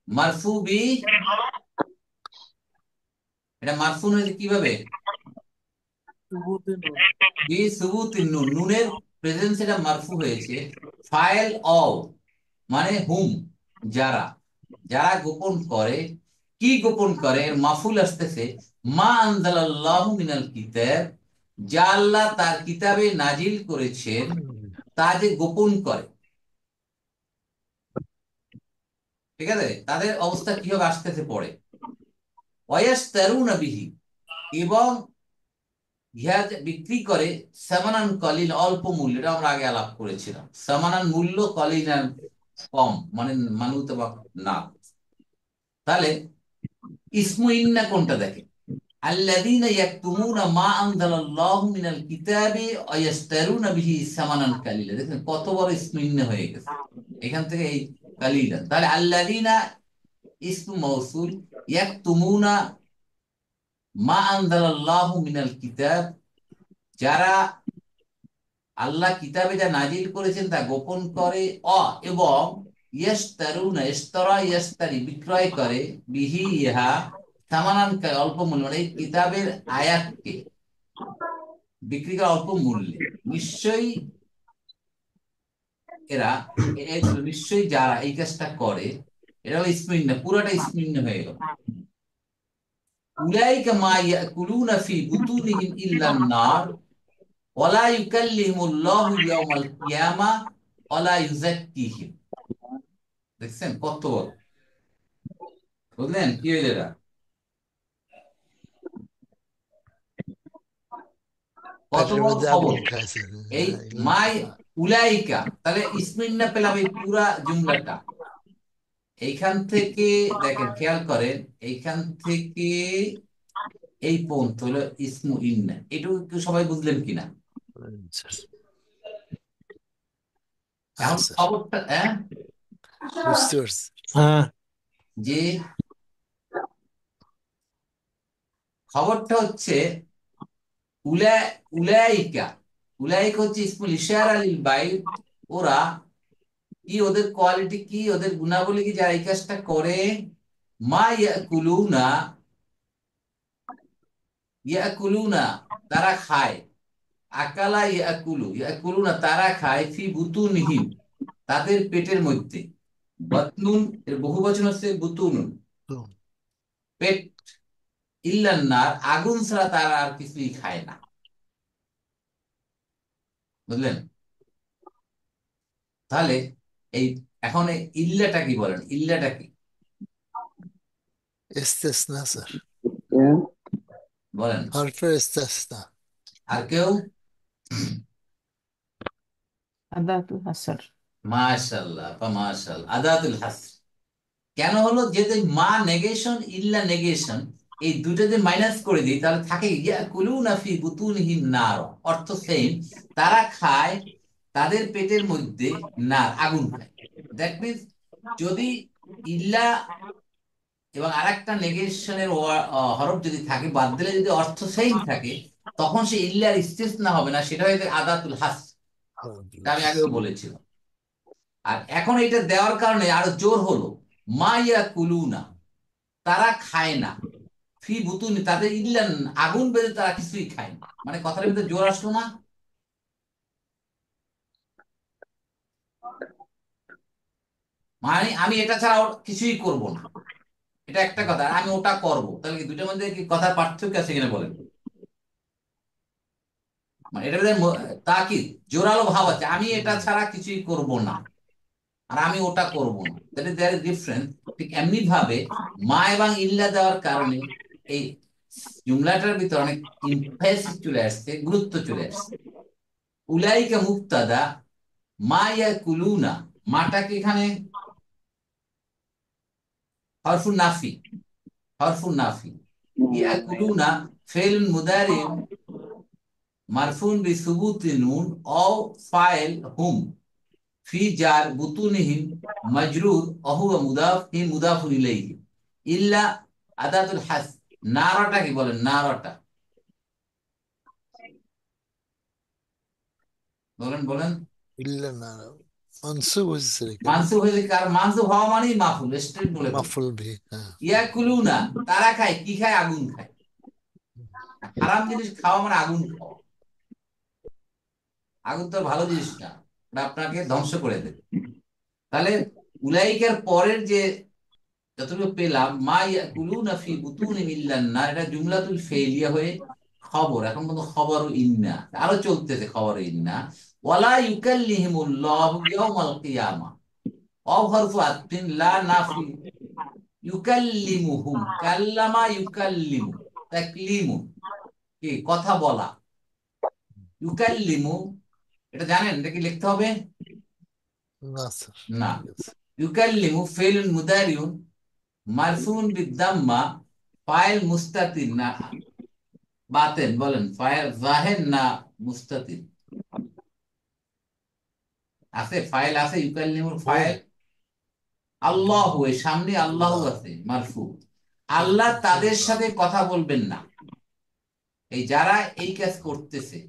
মারফু বি, এটা মারফু হয়েছে কিভাবে? সুবুতি নূন। বি সুবুতিন নুন, নুনের প্রেজেন্স, এটা মারফু হয়েছে। ফাইল অও মানে হুম, যারা, যারা গোপন করে। কি গোপন করে? এর মাফুল আসতেছে মা আনজালাল্লাহু মিনাল কিতাব, যা আল্লাহ তার কিতাবে নাজিল করেছেন, তা যে গোপন করে। ঠিক আছে, তাদের অবস্থা কি হবে আসতেছে পরে। ওয়ায়াশতারুনা বিহি, এবং ইহা যে বিক্রি করে, সামানান কলিল, অল্প মূল্য, এটা আমরা আগে আলাপ করেছিলাম। সামানান মূল্য, কলিলান কম, মানে মানুত বা না। তাহলে ইসমু ইন্না কোনটা দেখে? আল্লাযীনা ইয়াকতুমুনা মা আনজালাল্লাহু মিনাল কিতাবি ওয়া ইয়াশতারুনা বিহি সামানান কালিলা। দেখেন কত বড় ইসমু ইন্না হয়ে গেছে এখান থেকে, এই কালিলা। তাহলে আল্লাযীনা ইসমু মাউসুল, ইয়াকতুমুনা মা আনজালাল্লাহু মিনাল কিতাব, যারা আল্লাহ কিতাবে যা নাজিল করেছেন তা গোপন করে। এবং ইয়াশতারুনা, ইশতারা ইয়াশতারি, বিক্রয় করে, বিহি ইহা, সামানান অল্প মূল্য, মানে এই কিতাবের আয়াতকে বিক্রি করে অল্প মূল্যে। নিশ্চয়ই এরা, নিশ্চয়ই যারা এই কাজটা করে, এটা হলো ইসমিন না, পুরাটা ইসমিন হয়ে গেল। উলাইকা মা ইয়াকুলুনা ফি বুতুনিহিম ইল্লান নার ওয়ালা ইউকাল্লিহিমুল্লাহু ইয়াওমাল কিয়ামা ওয়ালা ইউযাক্কিহিম। দেখছেন কত বড়? বুঝলেন কি হইল এটা? কত পেটের বড় মধ্যে খবর! আগুন খাইছে। এই হ্যাঁ, মাই উলাইকা, তাহলে ইসমিন্না পেলাম এই পুরা জুমলাটা। এইখান থেকে দেখেন, খেয়াল করেন, এইখান থেকে এই পর্যন্ত হলো ইসমু ইন্না। এটুকু কি সবাই বুঝলেন কিনা? স্যার। হ্যাঁ এখন স্যার, খবরটা বুঝতে পারছি। হ্যাঁ। যে খবরটা হচ্ছে উলা উলাইকা, উলাইকা হচ্ছে ইসমুল ইশারা লিল বাইত। ওরা কি, ওদের কোয়ালিটি কি, ওদের গুণাবলী কি, যারা এই কাজটা করে? মা ইয়াকুলুনা, ইয়াকুলুনা তারা খায়, আকালা ইয়াকুলু, ইয়াকুলুনা তারা খায়, ফি বুতুনহিম তাদের পেটের মধ্যে। বাতনুন এর বহু বচন হচ্ছে বুতুনুন, হুম, পেট। ইল্লান্নার আগুন ছাড়া তারা আর কিছুই খায় না। বুঝলেন? তাহলে এই এখন এই ইল্লাটা কি বলেন, ইল্লাটা কি ইস্তেসনা স্যার, বলেন? হরফের ইস্তেসনা। আর কেউ? আদাতুল হাসর। মাশাআল্লাহ বা মাশাআল্লাহ, আদাতুল হাসর। কেন হলো? যেহেতু মা নেগেশন, ইল্লা নেগেশন, এই দুটো যে মাইনাস করে দিই, তাহলে থাকে ইয়াকুলুনা ফি বুতুনিহিম নার, অর্থ সেম। তারা খায়, তাদের পেটের মধ্যে নার, আগুন খায়। দ্যাট মিন্স যদি ইল্লা এবং আরেকটা নেগেশনের হরফ যদি থাকে, বাদ দিলে যদি অর্থ সেম থাকে, তখন সে ইল্লার ইস্তেসনা হবে না, সেটা হয়তো আদাতুল হাস। আমি আগেও বলেছিলাম। আর এখন এটা দেওয়ার কারণে আরো জোর হলো, মা ইয়াকুলুনা তারা খায় না, ফি বুতুনি তাদের ইল্লান আগুন বেঁধে তারা কিছুই খায় না। মানে কথার ভিতরে জোর আসলো না? মানে আমি এটা ছাড়া ওর কিছুই করব না, এটা একটা কথা। আর আমি ওটা করব, তাহলে কি দুইটার মধ্যে কি কথার পার্থক্য আছে কিনা বলেন? মানে এটার ভিতরে তাকিদ, জোরালো ভাব আছে, আমি এটা ছাড়া কিছুই করব না, আর আমি ওটা করব না। That is there is difference. ঠিক এমনি ভাবে মা এবং ইল্লা দেওয়ার কারণে এই জুমলাটার ভিতরে অনেক ইমফেসিস চলে আসছে, গুরুত্ব চলে আসছে। উলাইকা মুক্তাদা, মা ইয়াকুলুনা, মাটাকে এখানে হরফুন নাফি, হরফুন নাফি। ইয়াকুলুনা ফেল মুদারি মারফুন বিসুবুতি নুন অ ফাইল হুম, ফি জার বুতুনিহিম মাজরুর অহুয়া মুদাফ হি মুদাফুন ইলাইহি। ইল্লা আদাতুল হাস। নারাটা কি বলেন, নারাটা বলেন বলেন। ইল্লা না, মানসুব হয়েছে স্যার এখানে। মানসুব হয়েছে, কার মানসুব হওয়া মানেই মাফুল, স্ট্রেট বলে দিন। মাফুল ভি, হ্যাঁ। ইয়াকুলুনা তারা খায়, কি খায়? আগুন খায়। হারাম জিনিস খাওয়া মানে আগুন খাওয়া। আগুন তো ভালো জিনিস না, ওটা আপনাকে ধ্বংস করে দেবে। তাহলে উলাইকার পরের যে যতটুকু পেলাম, মা ইয়াকুলুনা ফি বুতুনিহিম ইল্লান নার, এটা জুমলাতুল ফেলিয়া হয়ে খবর, এখন পর্যন্ত খবর ইন্না আরো চলতেছে, খবর ইন্না। ওয়ালা ইউকাল্লিহিমুল্লাহু ইয়াউমাল কিয়ামা, অফ হরফু আতফিন লা নাফি, ইউকাল্লিমুহুম, কাল্লামা ইউকাল্লিমু, তাকলিমু কি কথা বলা, ইউকাল্লিমু এটা জানেন, এটা কি লিখতে হবে? না স্যার, না। ঠিক আছে। ইউকাল্লিমু ফেলুন মুদারিউন মারফুন বিদ্দাম্মা, ফাইল মুস্তাতির না বাতেন, বলেন ফাইল জাহের না মুস্তাতির? আছে ফাইল, আছে ইউকাল্লিমুর হ্যাঁ, ফাইল। আল্লাহ, এর সামনে আল্লাহ আল্লাহ। আছে মারফু। আল্লাহ তাদের সাথে কথা বলবেন না, এই যারা এই কাজ করতেছে।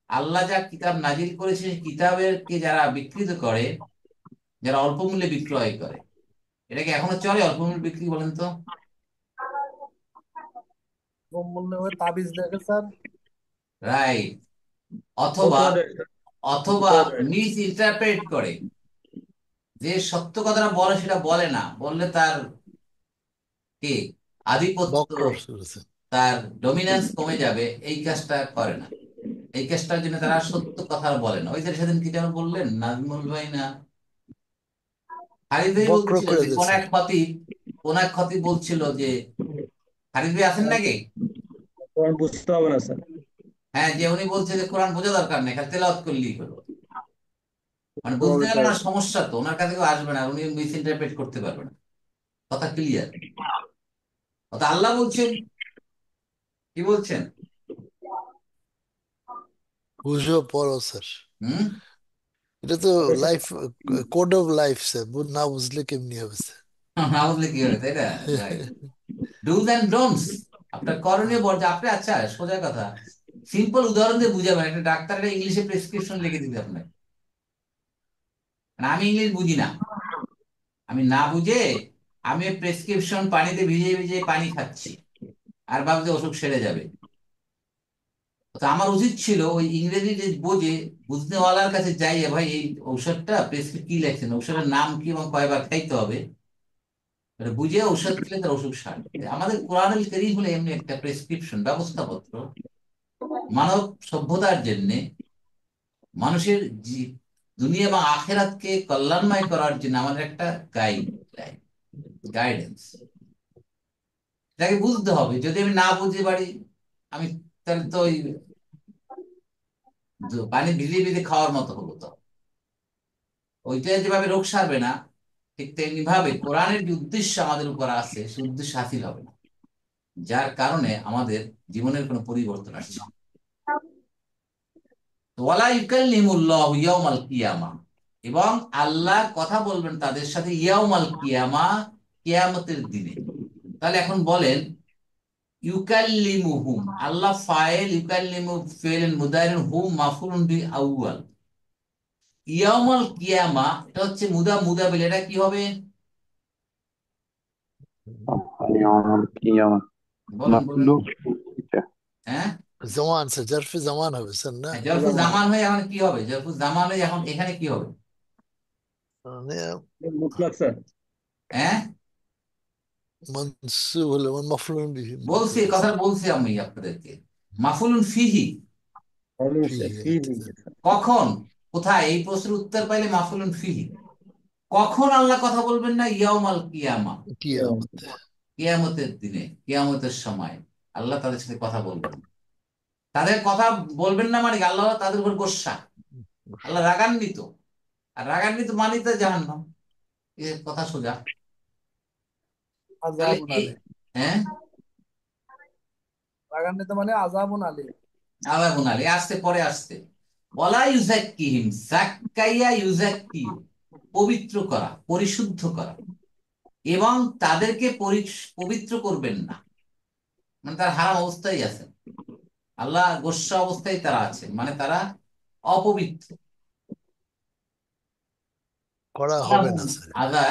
আল্লাহ যা কিতাব নাজিল করেছে, সেই কিতাবের কে যারা বিকৃত করে, যারা অল্প মূল্যে বিক্রয় করে, এটা কি এখনো চলে অল্প মূল্যে বিক্রি, বলেন তো? কম মূল্যে ওই তাবিজ দেখে স্যার। রাইট। অথবা, ফতোয়া দেয়, অথবা ফতোয়া দেয়। মিস ইন্টারপ্রেট করে, যে সত্য কথাটা বলে সেটা বলে না, বললে তার কি আধিপত্য, বক্র করেছে। তার ডমিনেন্স কমে যাবে, এই কাজটা করে না। এই কাজটার জন্য তারা সত্য কথা বলে না। ওই যে সেদিন কি যেন বললেন নাজমুল ভাই না হারিফ ভাই, বক্র বলছিলেন করে যে কোন দিয়েছে। এক খতিব কোন এক খতিব বলছিল যে, হারিস ভাই আছেন নাকি? কোরআন বুঝতে হবে না স্যার। হ্যাঁ, যে উনি বলছে যে কোরআন বোঝা দরকার নেই, খালি তেলাওয়াত করলেই হলো। মানে বুঝতে বুঝতে হবে গেলে স্যার। না সমস্যা, তো ওনার কাছে কেউ আসবে না, আর উনি মিস ইন্টারপ্রেট করতে পারবে না। কথা ক্লিয়ার? কথা আল্লাহ বলছেন, কি বলছেন? বুঝো পড়ো স্যার। হুম। এটা তো ওটা life, code of life sir, না বুঝলে কেমনি হবে স্যার? না বুঝলে কি হবে, তাই না? রাইট। ডুজ অ্যান্ড ডোন্টস, আপনার করণীয় বর্জ্য। আপনি, আচ্ছা সোজা কথা, সিম্পল উদাহরণ দিয়ে বুঝাবেন। একটা ডাক্তার একটা ইংলিশে প্রেসক্রিপশন লিখে দিতে আপনাকে, মানে আমি ইংলিশ বুঝি না, আমি না বুঝে আমি প্রেসক্রিপশন পানিতে ভিজিয়ে ভিজিয়ে পানি খাচ্ছি, আর ভাবছি অসুখ সেরে যাবে। তো আমার উচিত ছিল ওই ইংরেজি যে বোঝে, বুঝনেওয়ালার কাছে যাইয়ে, ভাই এই ঔষধটা প্রেসক্রিপ কি লেখছেন, ঔষধের নাম কি এবং কয়বার খাইতে হবে, এটা বুঝে ঔষধ খেলে তার অসুখ সারে। আমাদের কোরআনুল কারীম হলো এমনি একটা প্রেসক্রিপশন, ব্যবস্থাপত্র, মানব সভ্যতার জন্য, মানুষের দুনিয়া এবং আখেরাতকে কল্যাণময় করার জন্য আমাদের একটা গাইডলাইন, গাইডেন্স। এটাকে বুঝতে হবে। যদি আমি না বুঝতে পারি, আমি তাহলে তো ওই পানি ভিজিয়ে ভিজিয়ে খাওয়ার মতো হলো। তো ওইটা যেভাবে রোগ সারবে না, ঠিক তেমনি ভাবে কোরআনের যে উদ্দেশ্য আমাদের উপর আছে, সে উদ্দেশ্য হাসিল হবে না, যার কারণে আমাদের জীবনের কোনো পরিবর্তন আসছে না। ওয়ালা ইউকাল্লিমুল্লাহু ইয়াউমাল কিয়ামা, এবং আল্লাহ কথা বলবেন তাদের সাথে ইয়াউমাল কিয়ামা, কিয়ামতের দিনে। তাহলে এখন বলেন, ইউকাল্লিমুহুম, আল্লাহ ফাইল, ইউকাল্লিমু ফেল মুদারিন, হুম মাফুলুন বি আউয়াল। ইয়াউমাল কিয়ামা এটা হচ্ছে মুদাবিল, এটা কি হবে? يوم القيامة বলেন বলেন। مخلوق হ্যাঁ, জমান স্যার, জারফে জমান হবে স্যার না? জরফু জামান হয়ে এখন কি হবে? জরফু জামান হয়ে এখন এখানে কি হবে? মানে মুতলাক স্যার। হ্যাঁ, মনসুব হলে মফলুন বিহি বলছি, হবে কথা স্যার। বলছি আমি আপনাদেরকে। মাফুলুন ফিহি, মালুম ফি স্যার, ফি আচ্ছা দিয়ে স্যার। স্যার। কখন, কোথায়? এই প্রশ্নের উত্তর পাইলে মাফুলুন ফিহি। কখন আল্লাহ কথা বলবেন না? ইয়াউমাল কিয়ামা, কিয়ামত। কিয়ামতের দিনে, কিয়ামতের সময় আল্লাহ তাদের সাথে কথা বলবেন। তাদের কথা বলবেন না মানে কি? আল্লাহ তাদের উপর গোস্সা, আল্লাহ রাগান্বিত। আর রাগান্বিত মানে তো জাহান্নাম, এ কথা সোজা। তাহলে আযাবুন এই, আলীম। হ্যাঁ, রাগান্বিত মানে আযাবুন আলীম। আল্লাহ গুনালে আসতে, পরে আসতে। ওয়ালা ইউজাক্কিহিম, যাক্কাইয়া ইউজাক্কি, পবিত্র করা, পরিশুদ্ধ করা, এবং তাদেরকে পবিত্র করবেন না, মানে তারা হারাম অবস্থায় আছে, আল্লাহ গোস্বা অবস্থায় তারা আছে, মানে তারা অপবিত্র। করা হবে ওয়ালাহুম না স্যার। আযা,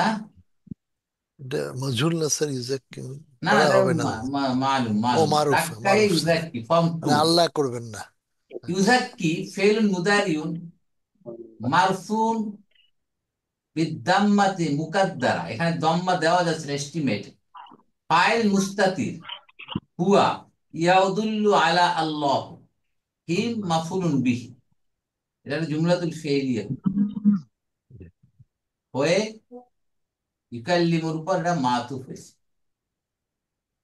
এটা মজহুল না স্যার, ইউজাক্কি না না, করা এটা হবে না। মালুম ও মালুম, মারুফ, যাক্কাইয়া মারুফ স্যার, ইউজাক্কি, ফর্ম টু। মানে আল্লাহ করবেন না। আচ্ছা। ইউজাক্কি ফেলুন মুদারিউন, মারফুন বিদ্দাম্মাতি মুকাদ্দারা, এখানে দম্মা দেওয়া যাচ্ছে এস্টিমেট, ফাইল মুস্তাতির, হুয়া ইয়াউদুল্লু আলা আল্লাহ, হিম মাফুলুন বিহি, এটা একটা জুমলাতুল ফেইলিয়া হয়ে ইউকাল্লিমুর উপর এটা মাতুফ হয়েছে।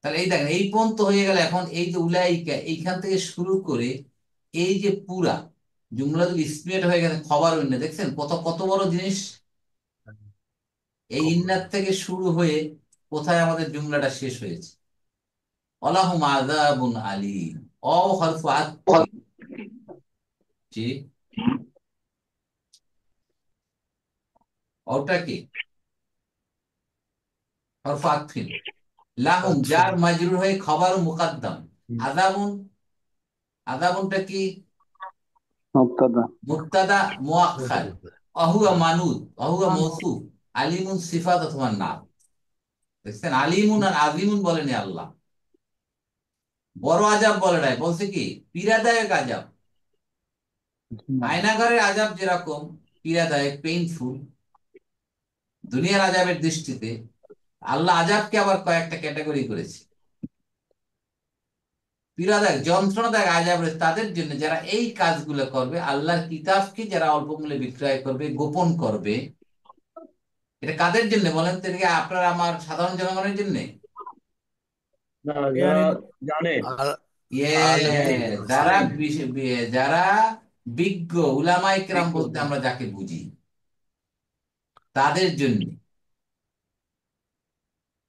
তাহলে এই দেখেন, এই পর্যন্ত হয়ে গেল। এখন এই যে উলাইকা, এইখান থেকে শুরু করে এই যে পুরা জুমলাতুল ইসমিয়াত হয়ে গেছে, খবর অন্য, দেখছেন কত কত বড় জিনিস। এই খবর ইন্নাত থেকে শুরু হয়ে কোথায় আমাদের জুমলাটা শেষ হয়েছে? ওয়ালাহুম আযাবুন আলীম, অ হরফু আতফি, জি, ওটা কি? হরফু আতফিন। লাহুম আতফিন। জার মাজরুর হয়ে খবর মুকাদ্দাম। আযাবুন, আযাবুনটা কি? مبتدأ মুবতাদা মুআক্খার। মুবতাদা। অহুয়া মানুদ, অহুয়া মৌসুফ, আলিমুন সিফাত অথবা নাম। দেখছেন, আলিমুন আর আজিমুন বলেনি আল্লাহ। বড় আজাব বলে নাই, বলছে কি? পীড়াদায়ক আজাব। আয়নাঘরের আজাব যেরকম পীড়াদায়ক, পেইনফুল দুনিয়ার আজাবের দৃষ্টিতে, আল্লাহ আজাবকে আবার কয়েকটা ক্যাটাগরি করেছে। পীড়াদায়ক, যন্ত্রণাদায়ক আজাব রয়েছে তাদের জন্য যারা এই কাজগুলো করবে, আল্লাহর কিতাবকে যারা অল্প মূল্যে বিক্রয় করবে, গোপন করবে, এটা কাদের জন্য বলেন তো? এটা কি আপনার আমার সাধারণ জনগণের জন্য? না, যারা জ্ঞানী জানে, আর জ্ঞানী, যারা আলিম। যারা বিজ্ঞ উলামায়ে কেরাম বিজ্ঞ। বলতে আমরা যাকে বুঝি তাদের জন্য।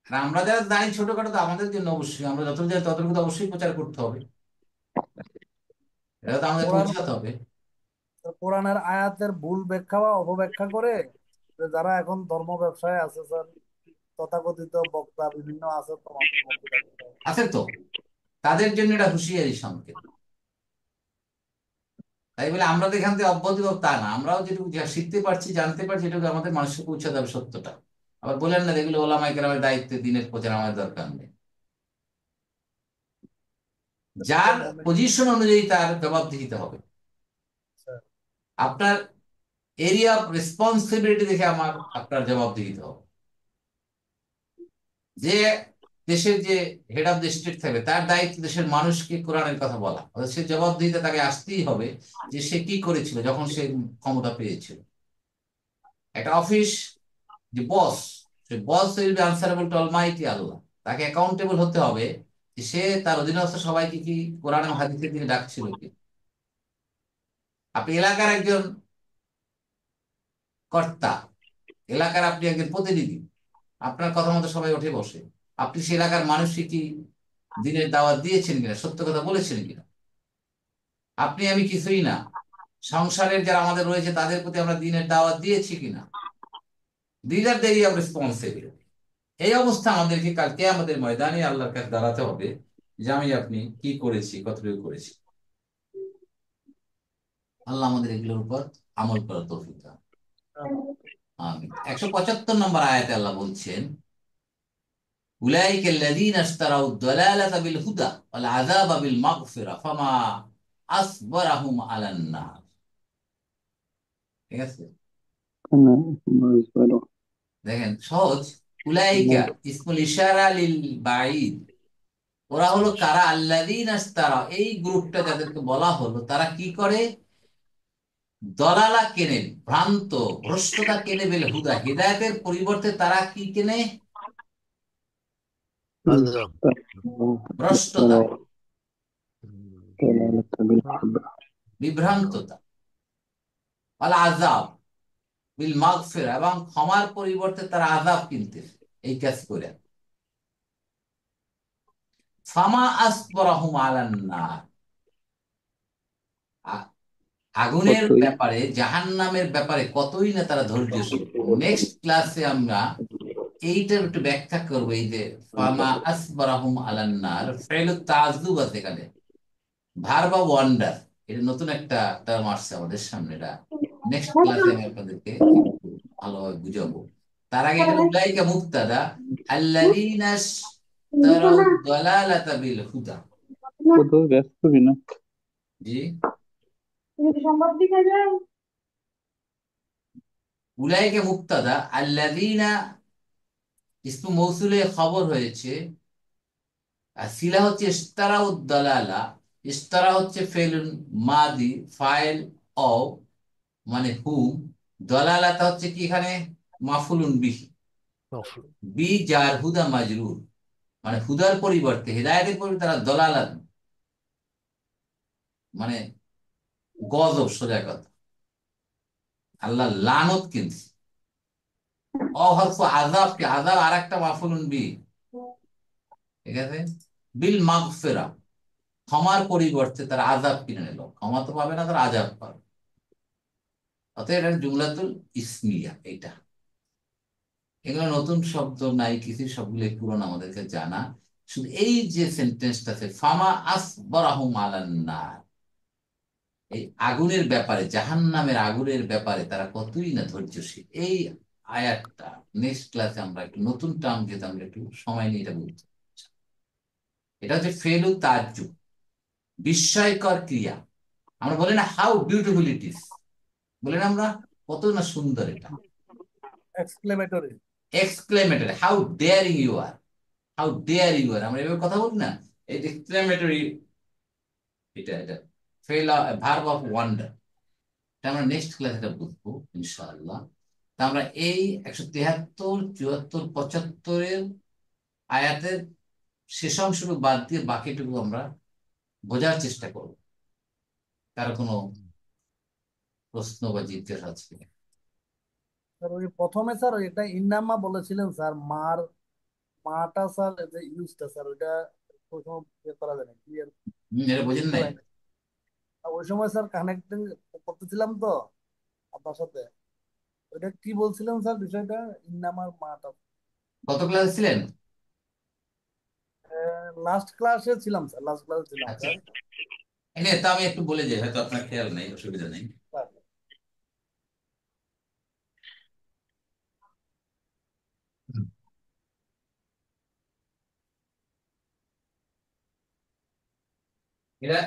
আর আমরা যারা জানি ছোটখাটো, তো আমাদের জন্য অবশ্যই, আমরা যতটুকু জানি ততটুকু তো অবশ্যই প্রচার করতে হবে, এটা তো আমাদের কোরআন পৌঁছাতে হবে। কোরআনের আয়াতের ভুল ব্যাখ্যা বা অপব্যাখ্যা করে যে যারা এখন ধর্ম ব্যবসায় আছে স্যার, তথাকথিত বক্তা বিভিন্ন আছে তোমার বক্তৃতা করতে হবে। আছে তো, তাদের জন্য এটা হুঁশিয়ারি সংকেত। তাই বলে আমরা তো এখান থেকে অব্যাহতি পাবো তা না, আমরাও যেটুকু যা শিখতে পারছি, জানতে পারছি, এটুকু আমাদের মানুষকে পৌঁছাতে হবে সত্যটা। আবার বলেন না এগুলো ওলামায়ে কেরামের দায়িত্বে, দিনের প্রচার আমাদের দরকার নেই। এটা তো যার মুমিন। পজিশন অনুযায়ী তার জবাবদিহিতে হবে। স্যার, আপনার এরিয়া অফ রেসপন্সিবিলিটি দেখে আমার আপনার জবাবদিহিতে হবে। যে দেশের যে হেড অফ দ্য স্টেট থাকবে, তার দায়িত্ব দেশের মানুষকে কোরআনের কথা বলা, অর্থাৎ সে জবাবদিহিতে তাকে আসতেই হবে যে সে কি করেছিল যখন সে ক্ষমতা পেয়েছিল। একটা অফিস, যে বস, সে boss will be answerable to almighty Allah, তাকে অ্যাকাউন্টেবল হতে হবে যে সে তার অধীনস্থ সবাইকে কি কোরআন এবং হাদিসের দিকে ডাকছিল কি। আপনি এলাকার একজন কর্তা, এলাকার আপনি একজন প্রতিনিধি, আপনার কথা মতো সবাই উঠে বসে, আপনি সে এলাকার মানুষকে কি দিনের দাওয়াত দিয়েছেন কিনা, সত্য কথা বলেছেন কিনা? আপনি আমি কিছুই না, সংসারের যারা আমাদের রয়েছে তাদের প্রতি আমরা দিনের দাওয়াত দিয়েছি কিনা? This are the area of responsibility. এই অবস্থা আমাদেরকে কালকে আমাদের ময়দানে আল্লাহর কাছে দাঁড়াতে হবে যে আমি আপনি কি করেছি, কতটুকু করেছি। আল্লাহ আমাদের এগুলোর উপর আমল করার তৌফিক দান। আমিন। 175 নম্বর আয়াতে আল্লাহ বলছেন, উলাইকা আল্লাযীনা ইশতারাউ আদ-দালালাতা বিল হুদা ওয়াল আযাবা বিল মাগফিরা ফামা আসবারাহুম আলান নার। ঠিক আছে, كنا بالنسبة দেখেন সহজ। উলাইকা ইসমুল ইশারা লিল বাঈদ। ওরা হলো কারা? আল্লাযীনা ইশতারা, এই গ্রুপটা যাদেরকে বলা হলো, তারা কি করে? দলালা কেনে, ভ্রান্ত ভ্রষ্টতা কেনে, বেল হুদা, হিদায়াতের পরিবর্তে তারা কি কেনে? আজব। ভ্রষ্টতা, ضلالة بالهدى বিভ্রান্ততা। আল আযাব বিল মাগফিরা, এবং ক্ষমার পরিবর্তে তারা আযাব কিনতে, এই কাজ করে। ফামা আসবরাহুম আলান নার, আ- আগুনের কতই ব্যাপারে, জাহান্নামের ব্যাপারে কতই না তারা ধৈর্যশীল। নেক্সট ক্লাসে আমরা এইটার একটু ব্যাখ্যা করবো। এই যে ফামা আসবরাহুম আলান নার, ফেলু তাজ্জুব আছে এখানে, ভার্ব অফ ওয়ান্ডার, এটা নতুন একটা টার্ম আসছে আমাদের সামনে। এটা নেক্সট ক্লাসে আমি আপনাদেরকে একটু ভালোভাবে বুঝাবো। তার আগে এখানে উলাইকা মুবতাদা, আল্লাযীনা ইশতারাউ দালালাতা বিল হুদা। কত ব্যস্ত কিনা জি, উলাইকা মুবতাদা, আল্লাযীনা ইসমু মৌসুলে খবর হয়েছে, আর সিলা হচ্ছে ইশতারাউ দালালা। ইশতারা হচ্ছে ফেলুন মাদি, ফাইল অফ, মানে হুম। দলালাতা হচ্ছে কি এখানে? মাফুলুন বিহি, বি জার হুদা মাজরুর, মানে হুদার পরিবর্তে, হেদায়েতের পরিবর্তে তারা দলালাত, মানে গজব, সোজা কথা, আল্লাহ লানত কিনছে। অহরফ আযাব, কি আযাব আর একটা মাফুলুন বি, ঠিক আছে। বিল মাগফিরা, ক্ষমার পরিবর্তে তারা আযাব কিনে নিল, ক্ষমা তো পাবে না, তারা আযাব পাবে। অতএব এটা জুমলাতুল ইসমিয়া। এইটা, এগুলো নতুন শব্দ নাই কিছু, সবগুলো পুরনো আমাদেরকে জানা। শুধু এই যে সেন্টেন্সটা আছে, ফামা আসবরাহুম আলান নার, এই আগুনের ব্যাপারে, জাহান্নামের আগুনের ব্যাপারে তারা কতই না ধৈর্যশীল। এই আয়াতটা নেক্সট ক্লাসে আমরা একটু নতুন টার্ম, যেহেতু আমরা একটু সময় নিয়ে এটা বলতে, এটা হচ্ছে ফেলু তাজ্জুব, বিস্ময়কর ক্রিয়া। আমরা বলি না হাউ বিউটিফুল ইট ইজ, বলি না আমরা কত না সুন্দর এটা। Exclamatory. Exclamatory, how daring you are, how dare you are, আমরা এভাবে কথা বলি না। এই এক্সক্লেমেটরি, এটা এটা ফেল, ভার্ব অফ ওয়ান্ডার, এটা আমরা নেক্সট ক্লাসে এটা বুঝবো ইনশাআল্লাহ। তা আমরা এই 173, 74, 75-এর আয়াতের শেষ অংশটুকু বাদ দিয়ে বাকিটুকু আমরা বোঝার চেষ্টা করব। কারো কোনো প্রশ্ন বা জিজ্ঞাসা আছে কিনা? স্যার ওই প্রথমে স্যার এটা ইন্নামা বলেছিলেন স্যার, মাটা স্যার যে ইউজটা স্যার ওইটা ওই সময় ইয়ে করা যায় না, ক্লিয়ার এটা বোঝেন বুঝতে নাই? পারিনি। আর ওই সময় স্যার কানেক্টিং করতেছিলাম তো আপনার সাথে, ওইটা কি বলছিলেন স্যার বিষয়টা, ইন্নামার মাটা? কত ক্লাসে ছিলেন? লাস্ট ক্লাসে ছিলাম স্যার, লাস্ট ক্লাসে ছিলাম আচ্ছা, স্যার। এনে তা আমি একটু বলে যাই, হয়তো আপনার খেয়াল নেই, অসুবিধা নেই। স্যার, হুম। এটা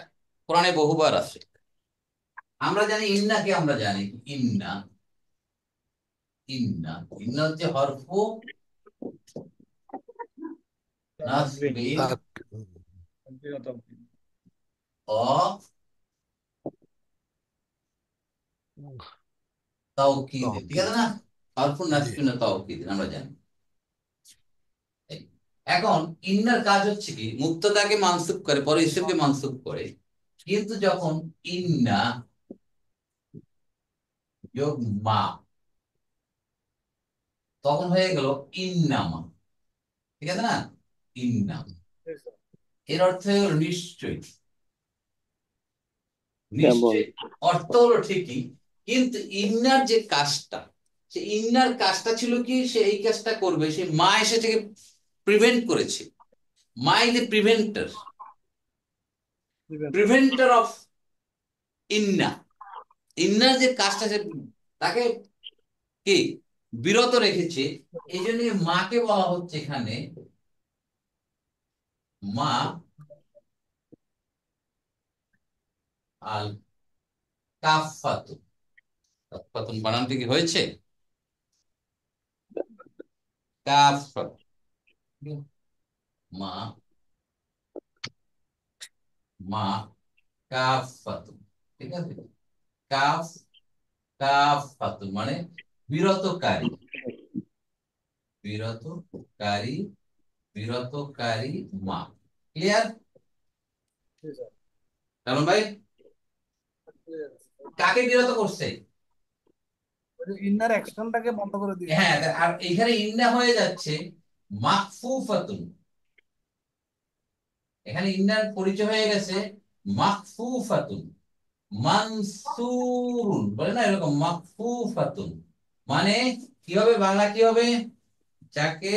কোরআনে বহুবার আছে। আমরা জানি ইন্নাকে, আমরা জানি ইন্না, ইন্না ইন্না হচ্ছে হরফ তাকবীর, নাসবিন তাক তাকবীর ও তাওকীদ। ও তাওকীদ, ঠিক তাওকীদ। আছে না? হরফ জি। নাসবিন ও তাওকীদ আমরা জানি। এই, এখন ইন্নার কাজ হচ্ছে কি, মুক্তদাকে মানসুব করে, পরে ইসিমকে মানসুব করে। কিন্তু যখন ইন্না যোগ মা, তখন হয়ে গেল ইন্নামা, ঠিক আছে না? ইন্নাম, জি স্যার। এর অর্থ হলো নিশ্চয়ই। কেবল। নিশ্চয়ই অর্থ হলো ঠিকই, কিন্তু ইন্নার যে কাজটা, সে ইন্নার কাজটা ছিল কি, সে এই কাজটা করবে, সে মা এসে থেকে প্রিভেন্ট করেছে। মা ইজ এ প্রিভেন্টার, দিবেন। প্রিভেন্টার অফ ইন্না। ইন্নার যে কাজটা, সে তাকে কি বিরত রেখেছে। এই জন্য মাকে বলা হচ্ছে এখানে মা আল কাফাতু। কাফাতুন বানানটা কি হয়েছে? কাফাত, মা, মা কাফাতু, ঠিক আছে? কাফ, কাফাতু মানে বিরতকারী, বিরতকারী, বিরতকারী মা। ক্লিয়ার? জি স্যার। কারণ ভাই Clear। কাকে বিরত করছে? ওই যে ইন্নার অ্যাকশনটাকে বন্ধ করে দিয়েছে হ্যাঁ, স্যার। আর এখানে ইন্না হয়ে যাচ্ছে মাকফুফাতুন। এখানে ইন্নার পরিচয় হয়ে গেছে মাকফুফাতুন, মানসুরুন, বলে না এরকম, মাকফুফাতুন মানে কি হবে, বাংলা কি হবে? যাকে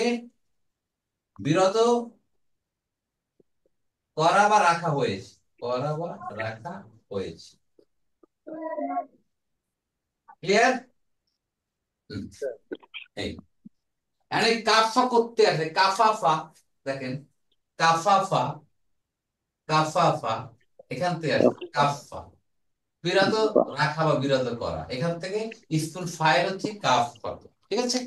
বিরত করা বা রাখা হয়েছে, করা বা রাখা হয়েছে। ক্লিয়ার? স্যার, এই এখানে কাফা করতে আছে, কাফাফা, দেখেন কাফাফা, কাফাফা এখান থেকে আসে কাফা, বিরত রাখা বা বিরত করা, এখান থেকে ইসমুল ফাইল হচ্ছে কাফা। ঠিক আছে,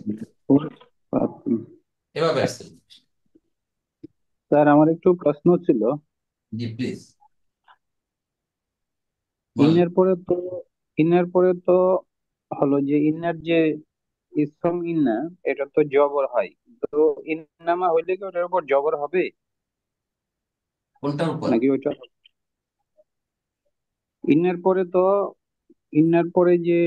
এভাবে আসছে। স্যার আমার একটু প্রশ্ন ছিল। জি প্লিজ বলেন। ইনের পরে তো ইনের পরে তো হলো যে ইন্নার যে ইসম ইন্না, এটা তো জবর হয়। তো ইন্নামা হইলে কি ওটার উপর জবর হবে কোনটার উপর? নাকি ওইটা? ইন্নার পরে তো, ইন্নার পরে যে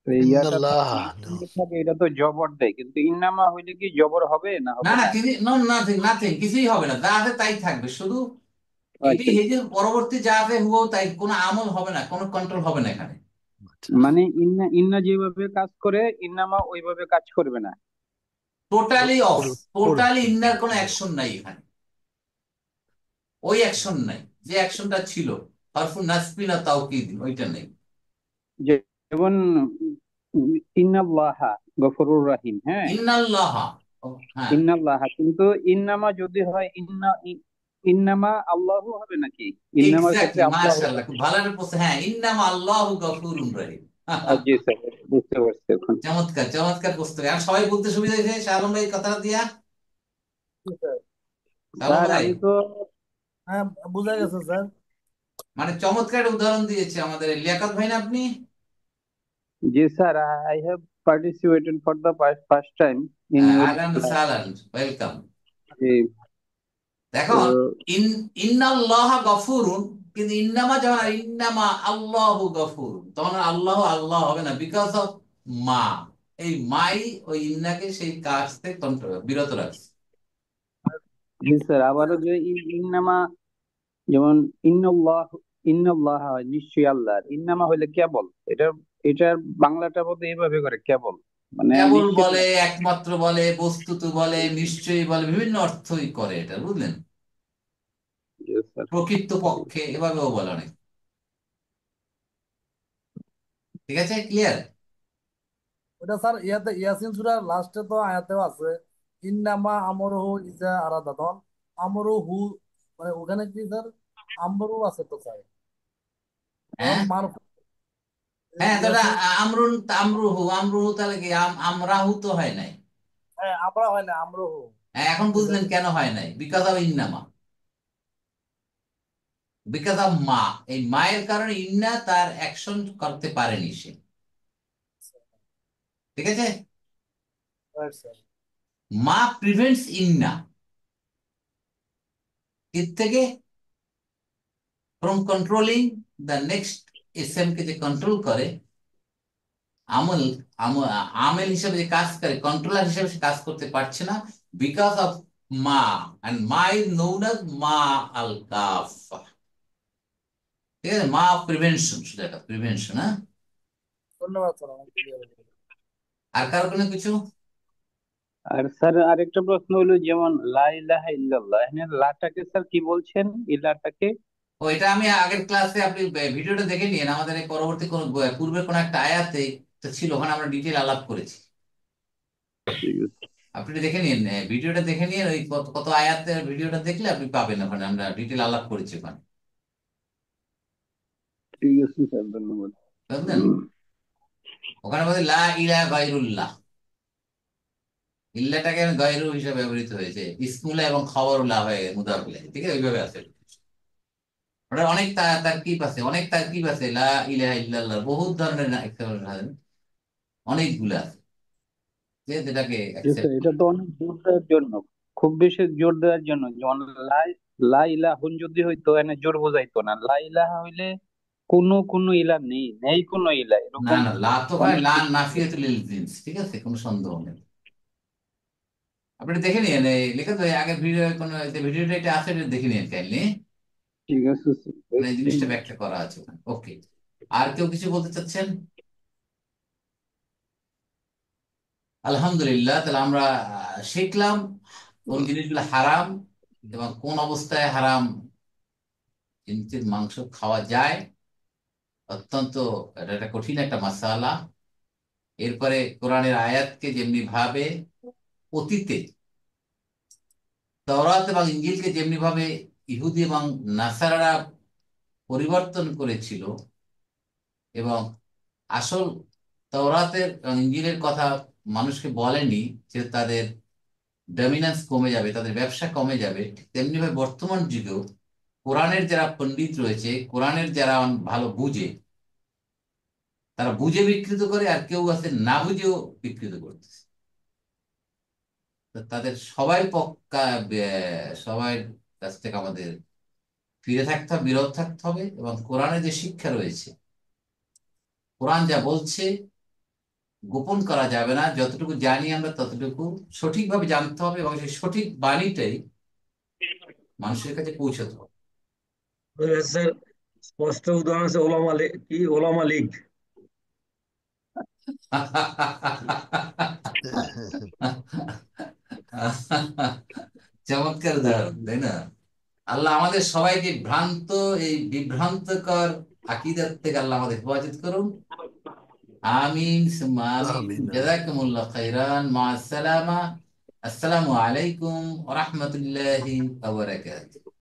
ইয়াটা ইন্নাল্লাহ। থাকে, ইন্না থাকে, এটা তো জবর দেয়, কিন্তু ইন্নামা হইলে কি জবর হবে না না হবে না, না? কিছু নাথিং নাথিং, কিছুই হবে না, যা আছে তাই থাকবে, শুধু এটি আচ্ছা, এই যে পরবর্তী যা আছে হুবহু তাই, কোনো আমল হবে না, কোনো কন্ট্রোল হবে না এখানে। মানে ইন্না ইন্না যেভাবে কাজ করে ইন্নামা ওইভাবে কাজ করবে না। টোটালি অফ, টোটালি ইন্নার কোনো পরিবর্তন। অ্যাকশন নাই এখানে, ওই অ্যাকশন নাই, যে অ্যাকশনটা ছিল হরফুন নাসবি না তাওকীদ, ওইটা নেই। যেমন ইন্নাল্লাহা গফুরুর রাহিম, হ্যাঁ, ইন্নাল্লাহ, হ্যাঁ ইন্নাল্লাহা, কিন্তু ইন্নামা যদি হয় ইন্নামা আল্লাহু হবে নাকি? ইন্নামার ক্ষেত্রে এক্স্যাক্টলি, আল্লাহ মাশাআল্লাহ, হবে। খুব ভালো একটা প্রশ্ন। হ্যাঁ, ইন্নামা আল্লাহু গফুরুন রহিম। জি স্যার, বুঝতে পারছি এখন। চমৎকার চমৎকার প্রশ্ন, আর সবাই বলতে সুবিধা হয়েছে শালম ভাই কথাটা দিয়া। জি স্যার। শালম স্যার ভাই আমি তো, হ্যাঁ, বোঝা গেছে স্যার। মানে চমৎকার একটা উদাহরণ দিয়েছে আমাদের লিয়াকত ভাই, না আপনি? Yes, sir. I have participated for the first time in your আহলান class. সাহলান, ওয়েলকাম। Eh, দেখুন, So, ইন্নাল্লাহ গফুরুন, কিন্তু ইন্নামা যখন ইন্নামা আল্লাহু গফুরুন, তখন আল্লাহ আল্লাহ হবে না, বিকজ অফ মা। এই মাই ওই ইন্নাকে সেই কাজ থেকে বিরত রাখছে। yes, sir. আবারও যে ইন্নামা, যেমন ইন্নাল্লাহ, ইন্নাল্লাহ হয় নিশ্চয়ই আল্লাহ, ইন্নামা হইলে কেবল। এটার বাংলাটা বলতে এইভাবে করে কেবল, মানে কেবল নিশ্চিত বলে, না। একমাত্র বলে, বস্তুত বলে, নিশ্চয়ই বলে, বিভিন্ন অর্থই করে এটা, বুঝলেন? Yes, sir. প্রকৃত পক্ষে এভাবেও বলে অনেক। ঠিক আছে, ক্লিয়ার? ওটা স্যার ইয়াতে ইয়াসিন সূরার লাস্টে তো আয়াতেও আছে, ইন্নামা আমরুহু ইজা আরাদা, তখন আমরুহু মানে ওখানে কি স্যার আমরু আছে তো স্যার, তখন হ্যাঁ, মারফু হ্যাঁ, তো এটা ইয়াসিন। আমরুন, আমরুহু, আমরুহু তাহলে কি আমরাহু তো হয় নাই। হ্যাঁ, আমরা হয় না আমরুহু। হ্যাঁ, এখন এটা বুঝলেন কেন হয় নাই, বিকজ অফ ইন্নামা, বিকজ অফ মা। এই মায়ের কারণে ইন্না তার অ্যাকশন করতে পারেনি সে। ঠিক আছে, রাইট স্যার। মা প্রিভেন্টস ইন্না এর থেকে, from controlling the next SM কে যে কন্ট্রোল করে, আমল, আমেল হিসেবে যে কাজ করে, কন্ট্রোলার হিসেবে সে কাজ করতে পারছে না, বিকজ অফ মা। এন্ড মা ইজ নোন অ্যাজ মা আল কাফা। ঠিক আছে, মা অফ প্রিভেনশন, সেটা একটা প্রিভেনশন। হ্যাঁ, ধন্যবাদ স্যার, আমার ক্লিয়ার হয়ে গেল। আর কারো কোনো কিছু? আর স্যার আরেকটা প্রশ্ন হলো, যেমন লা ইলাহা ইল্লাল্লাহ, এখানে লাটাকে স্যার কি বলছেন, ইলাটাকে? ও, এটা আমি আগের ক্লাসে, আপনি ভিডিওটা দেখে নিন, আমাদের এই পরবর্তী কোন পূর্বের কোন একটা আয়াতে তো ছিল, ওখানে আমরা ডিটেল আলাপ করেছি। ঠিক আছে, আপনি দেখে নিন, ভিডিওটা দেখে নিন, ওই কত কত আয়াতের ভিডিওটা দেখলে আপনি পাবেন, ওখানে আমরা ডিটেল আলাপ করেছি ওখানে, ঠিক আছে স্যার, ধন্যবাদ। বুঝলেন? ওখানে বলছে লা ইলাহা গায়রুল্লাহ, ইল্লাটাকে গায়রু হিসেবে ব্যবহৃত হয়েছে, ইসমুল্লাহ এবং খবরুল্লাহ হয়ে মুদাফ ইলাইহি। ঠিক আছে, ওইভাবে আছে। ওটা অনেক তারকিব আছে, অনেক তারকিব আছে, লা ইলাহা ইল্লাল্লাহ বহুত ধরনের অনেকগুলো আছে, যেটাকে ঠিক আছে, অ্যাকসেপ্ট এটা তো অনেক জোর দেওয়ার জন্য, খুব বেশি জোর দেওয়ার জন্য, যেমন লাই লা ইলাহুন যদি হইতো এনে জোর বোঝাইতো না, লা ইলাহা হইলে কোনো ইলা নেই, নেই কোনো ইলা, না, এরকম না, লা তো হয় অনেক লা কিছু। নাফিয়াতুল লিল জিনস। ঠিক আছে, কোনো সন্দেহ নেই। আপনি দেখে নিন, লিখে তো আগের ভিডিও, কোন ভিডিওটা এটা আছে, এটা দেখে নিন কাইন্ডলি। ঠিক আছে স্যার, মানে এই দেখছি। জিনিসটা ব্যাখ্যা করা আছে ওখানে। ওকে, আর কেউ কিছু বলতে চাচ্ছেন? আলহামদুলিল্লাহ, তাহলে আমরা শিখলাম কোন জিনিসগুলো হারাম এবং কোন অবস্থায় হারাম জিনিসের মাংস খাওয়া যায়। অত্যন্ত, এটা একটা কঠিন একটা মাসালা। এরপরে কোরআনের আয়াতকে যেমনি ভাবে অতীতে তাওরাত এবং ইনজিলকে যেমনি ভাবে ইহুদি এবং নাসারারা পরিবর্তন করেছিল, এবং আসল তাওরাতের এবং ইনজিলের কথা মানুষকে বলেনি যে তাদের ডমিনেন্স কমে যাবে, তাদের ব্যবসা কমে যাবে, ঠিক তেমনি ভাবে বর্তমান যুগেও কোরআনের যারা পণ্ডিত রয়েছে, কোরআনের যারা ভালো বুঝে, তারা বুঝে বিকৃত করে, আর কেউ আছে না বুঝেও বিকৃত করতেছে। তো তাদের সবাই পক্কা, সবাই কাছ থেকে আমাদের ফিরে থাকতে হবে, বিরত থাকতে হবে, এবং কোরআনে যে শিক্ষা রয়েছে, কোরআন যা বলছে গোপন করা যাবে না। যতটুকু জানি আমরা ততটুকু সঠিকভাবে জানতে হবে, এবং সেই সঠিক বাণীটাই মানুষের কাছে পৌঁছাতে হবে। স্যার, স্পষ্ট উদাহরণ আছে ওলামা কি ওলামা লীগ। চমৎকার উদাহরণ, তাই না? আল্লাহ আমাদের সবাইকে এই বিভ্রান্তকর আকীদার থেকে আল্লাহ আমাদের হেফাজত করুন। আমিন সুম্মা আমিন। আমিন, আমিন। জাযাকুমুল্লাহ খাইরান, মা আসসালামা। আসসালামু আলাইকুম ওয়া রাহমাতুল্লাহি ওয়া বারাকাতুহু।